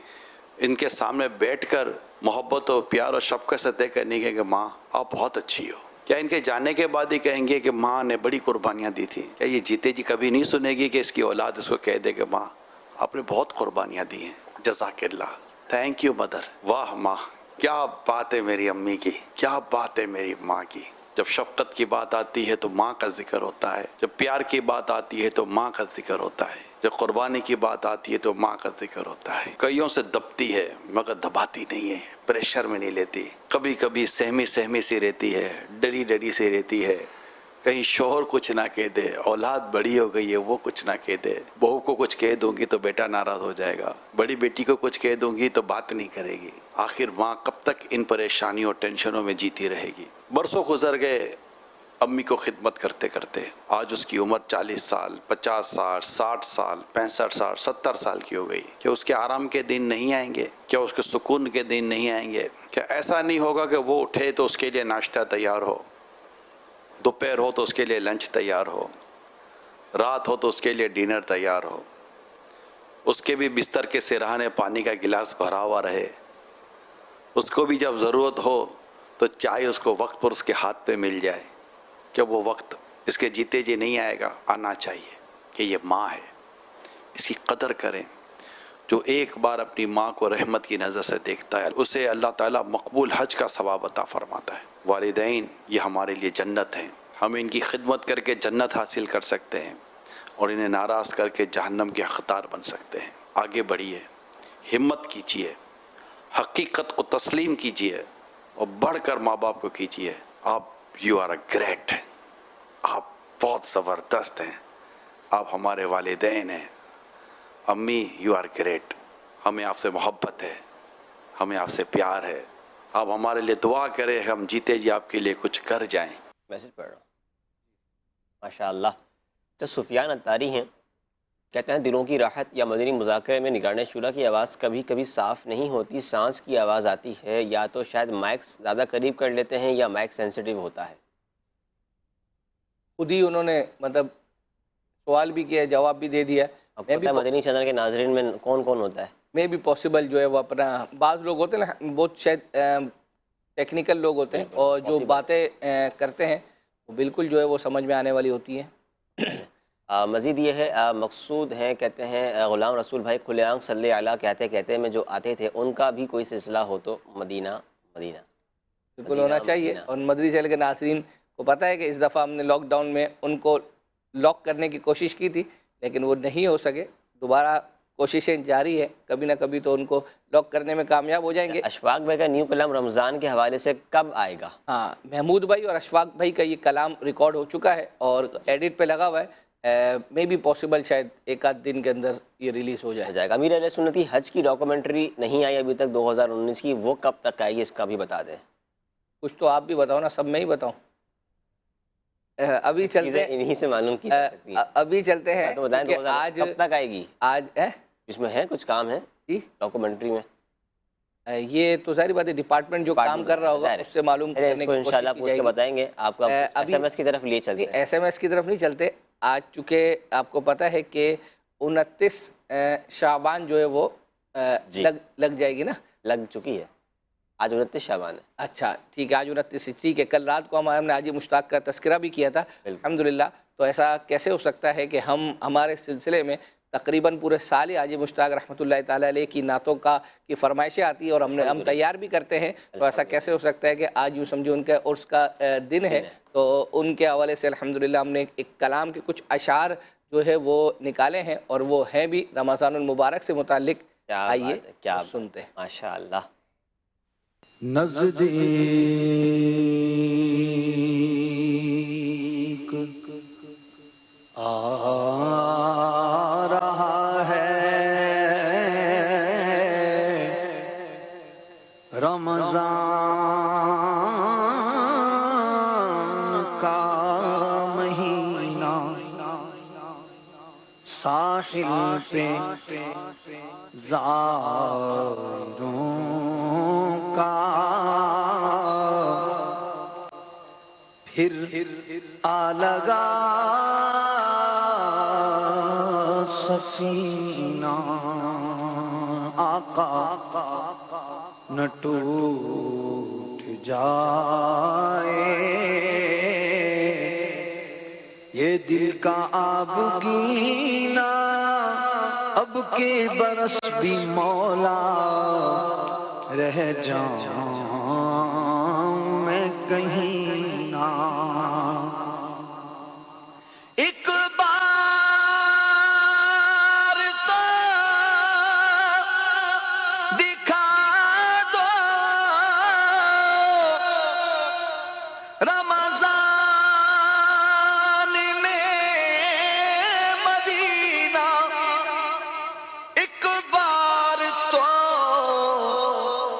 [SPEAKER 15] ان کے سامنے بیٹھ کر محبت اور پیار اور شفقت سے طے کرنے کے کہ ماں آپ بہت اچھی ہو؟ کیا ان کے جانے کے بعد ہی کہیں گے کہ ماں نے بڑی قربانیاں دی تھیں؟ کیا یہ جیتے جی کبھی نہیں سنے گی کہ اس کی اولاد اس کو کہہ دے کہ ماں آپ نے بہت قربانیاں دی ہیں, جزاک اللہ, تھینک یو مدر. واہ ماں, کیا بات ہے میری امی کی, کیا بات ہے میری ماں کی. جب شفقت کی بات آتی ہے تو ماں کا ذکر ہوتا ہے, جب پیار کی بات آتی ہے تو ماں کا ذکر ہوتا ہے, جب قربانی کی بات آتی ہے تو ماں کا ذکر ہوتا ہے. کئیوں سے دبتی ہے مگر دباتی نہیں ہے، پریشر میں نہیں لیتی. کبھی کبھی سہمی سہمی سی رہتی ہے، ڈری ڈری سی رہتی ہے. کہیں شوہر کچھ نہ کہہ دے، اولاد بڑی ہو گئی ہے وہ کچھ نہ کہہ دے. بہو کو کچھ کہہ دوں گی تو بیٹا ناراض ہو جائے گا، بڑی بیٹی کو کچھ کہہ دوں گی تو بات نہیں کرے گی. آخر ماں کب تک ان پریشانیوں اور ٹینشنوں میں جیتی رہے گی؟ برسوں گزر گئے امی کو خدمت کرتے کرتے. آج اس کی عمر 40 سال، 50 سال، 60 سال، 65 سال، 70 سال کی ہو گئی. کیا اس کے آرام کے دن نہیں آئیں گے؟ کیا اس کے سکون کے دن نہیں آئیں گے؟ کیا ایسا نہیں ہوگا کہ وہ اٹھے تو اس کے لیے ناشتہ تیار ہو، دوپہر ہو تو اس کے لیے لنچ تیار ہو، رات ہو تو اس کے لیے ڈنر تیار ہو، اس کے بھی بستر کے سرہانے پانی کا گلاس بھرا ہوا رہے، اس کو بھی جب ضرورت ہو تو چائے اس کو وقت پر اس کے ہاتھ پہ مل جائے؟ کیا وہ وقت اس کے جیتے جی نہیں آئے گا؟ آنا چاہیے کہ یہ ماں ہے، اس کی قدر کریں. جو ایک بار اپنی ماں کو رحمت کی نظر سے دیکھتا ہے اسے اللہ تعالیٰ مقبول حج کا ثواب عطا فرماتا ہے. والدین یہ ہمارے لیے جنت ہیں، ہم ان کی خدمت کر کے جنت حاصل کر سکتے ہیں اور انہیں ناراض کر کے جہنم کے حقدار بن سکتے ہیں. آگے بڑھیے، ہمت کیجیے، حقیقت کو تسلیم کیجیے اور بڑھ کر ماں باپ کو کیجیے. آپ یو آر اے گریٹ، آپ بہت زبردست ہیں، آپ ہمارے والدین ہیں. امی یو آر گریٹ، ہمیں آپ سے محبت ہے، ہمیں آپ سے پیار ہے. آپ ہمارے لیے دعا کریں، ہم جیتے جی آپ کے لیے کچھ کر جائیں.
[SPEAKER 5] میسج پڑھ رہا ہوں. ماشاء اللہ. تو سفیان اتاری ہیں، کہتے ہیں دلوں کی راحت یا مدنی مذاکرے میں نگران شورا کی آواز کبھی کبھی صاف نہیں ہوتی، سانس کی آواز آتی ہے، یا تو شاید مائک زیادہ قریب کر لیتے ہیں یا مائک سینسیٹیو ہوتا ہے.
[SPEAKER 2] خود ہی انہوں نے مطلب سوال بھی کیا، جواب بھی دے دیا.
[SPEAKER 5] اب پتہ ہے مدنی چینل کے ناظرین میں کون کون ہوتا ہے؟
[SPEAKER 2] میں بھی پاسبل جو ہے وہ اپنا، بعض لوگ ہوتے ہیں نا بہت شاید ٹیکنیکل لوگ ہوتے ہیں اور جو باتیں کرتے ہیں وہ بالکل جو ہے وہ سمجھ میں آنے والی ہوتی ہیں.
[SPEAKER 5] مزید یہ ہے مقصود ہیں، کہتے ہیں غلام رسول بھائی کھلے آنکھ صلی علیہ کہتے کہتے میں جو آتے تھے ان کا بھی کوئی سلسلہ ہو تو مدینہ
[SPEAKER 2] بالکل ہونا چاہیے. اور مدنی چینل کے ناظرین کو پتہ ہے کہ اس دفعہ ہم نے لاک ڈاؤن میں ان کو لاک کرنے کی کوشش کی تھی لیکن وہ نہیں ہو سکے. دوبارہ کوششیں جاری ہیں، کبھی نہ کبھی تو ان کو لاک کرنے میں کامیاب ہو جائیں گے.
[SPEAKER 5] اشفاق بھائی کا نیو کلام رمضان کے حوالے سے کب آئے گا؟
[SPEAKER 2] ہاں، محمود بھائی اور اشفاق بھائی کا یہ کلام ریکارڈ ہو چکا ہے اور ایڈٹ پہ لگا ہوا ہے. میں بھی پاسبل شاید ایک آدھ دن کے اندر یہ ریلیز ہو جائے
[SPEAKER 5] گا. امیر اہل سنتی حج کی ڈاکومنٹری نہیں آئی ابھی تک 2019 کی، وہ کب تک آئے گی اس کا بھی بتا دیں.
[SPEAKER 2] کچھ تو آپ بھی بتاؤ نا، سب میں ہی بتاؤں. ابھی چلتے ہیں،
[SPEAKER 5] انہی سے معلوم کی جا سکتی ہے.
[SPEAKER 2] ابھی چلتے ہیں کہ آج
[SPEAKER 5] کب تک آئے گی؟
[SPEAKER 2] آج
[SPEAKER 5] اس میں ہے کچھ کام ہے
[SPEAKER 2] جی
[SPEAKER 5] ڈاکومنٹری میں؟
[SPEAKER 2] یہ تو ظاہر بات ہے ڈپارٹمنٹ جو کام کر رہا ہوگا اس سے معلوم کرنے کی کوشش
[SPEAKER 5] انشاءاللہ پوچھ کے بتائیں گے آپ کو. ایس ایم ایس کی طرف لیے چلتے ہیں.
[SPEAKER 2] ایس ایم ایس کی طرف نہیں چلتے. آج چونکہ آپ کو پتہ ہے کہ 29 شعبان جو ہے وہ لگ جائے گی نا،
[SPEAKER 5] لگ چکی ہے. آج 29 شعبان ہے.
[SPEAKER 2] اچھا ٹھیک ہے، آج 29 ٹھیک ہے. کل رات کو ہم نے حاجی مشتاق کا تذکرہ بھی کیا تھا الحمدللہ. تو ایسا کیسے ہو سکتا ہے کہ ہم ہمارے سلسلے میں تقریباً پورے سال ہی حاجی مشتاق رحمۃ اللہ تعالیٰ علیہ کی نعتوں کی فرمائشیں آتی ہیں اور ہم تیار بھی کرتے ہیں. تو ایسا کیسے ہو سکتا ہے کہ آج یوں سمجھو ان کے عرس کا دن ہے. تو ان کے حوالے سے الحمدللہ ہم نے ایک کلام کے کچھ اشعار جو ہے وہ نکالے ہیں اور وہ ہیں بھی رمضان المبارک سے متعلق. آئیے
[SPEAKER 5] کیا
[SPEAKER 2] سنتے ہیں.
[SPEAKER 5] ماشاء اللہ.
[SPEAKER 1] نزدیک آ رہا ہے رمضان کا مہینہ، ساحل پہ زائروں کا پھر آ لگا سفینہ، آقا نہ ٹوٹ جائے یہ دل کا آبگینہ، اب کے برس بھی مولا رہ جاؤں میں کہیں نہ. ایک بار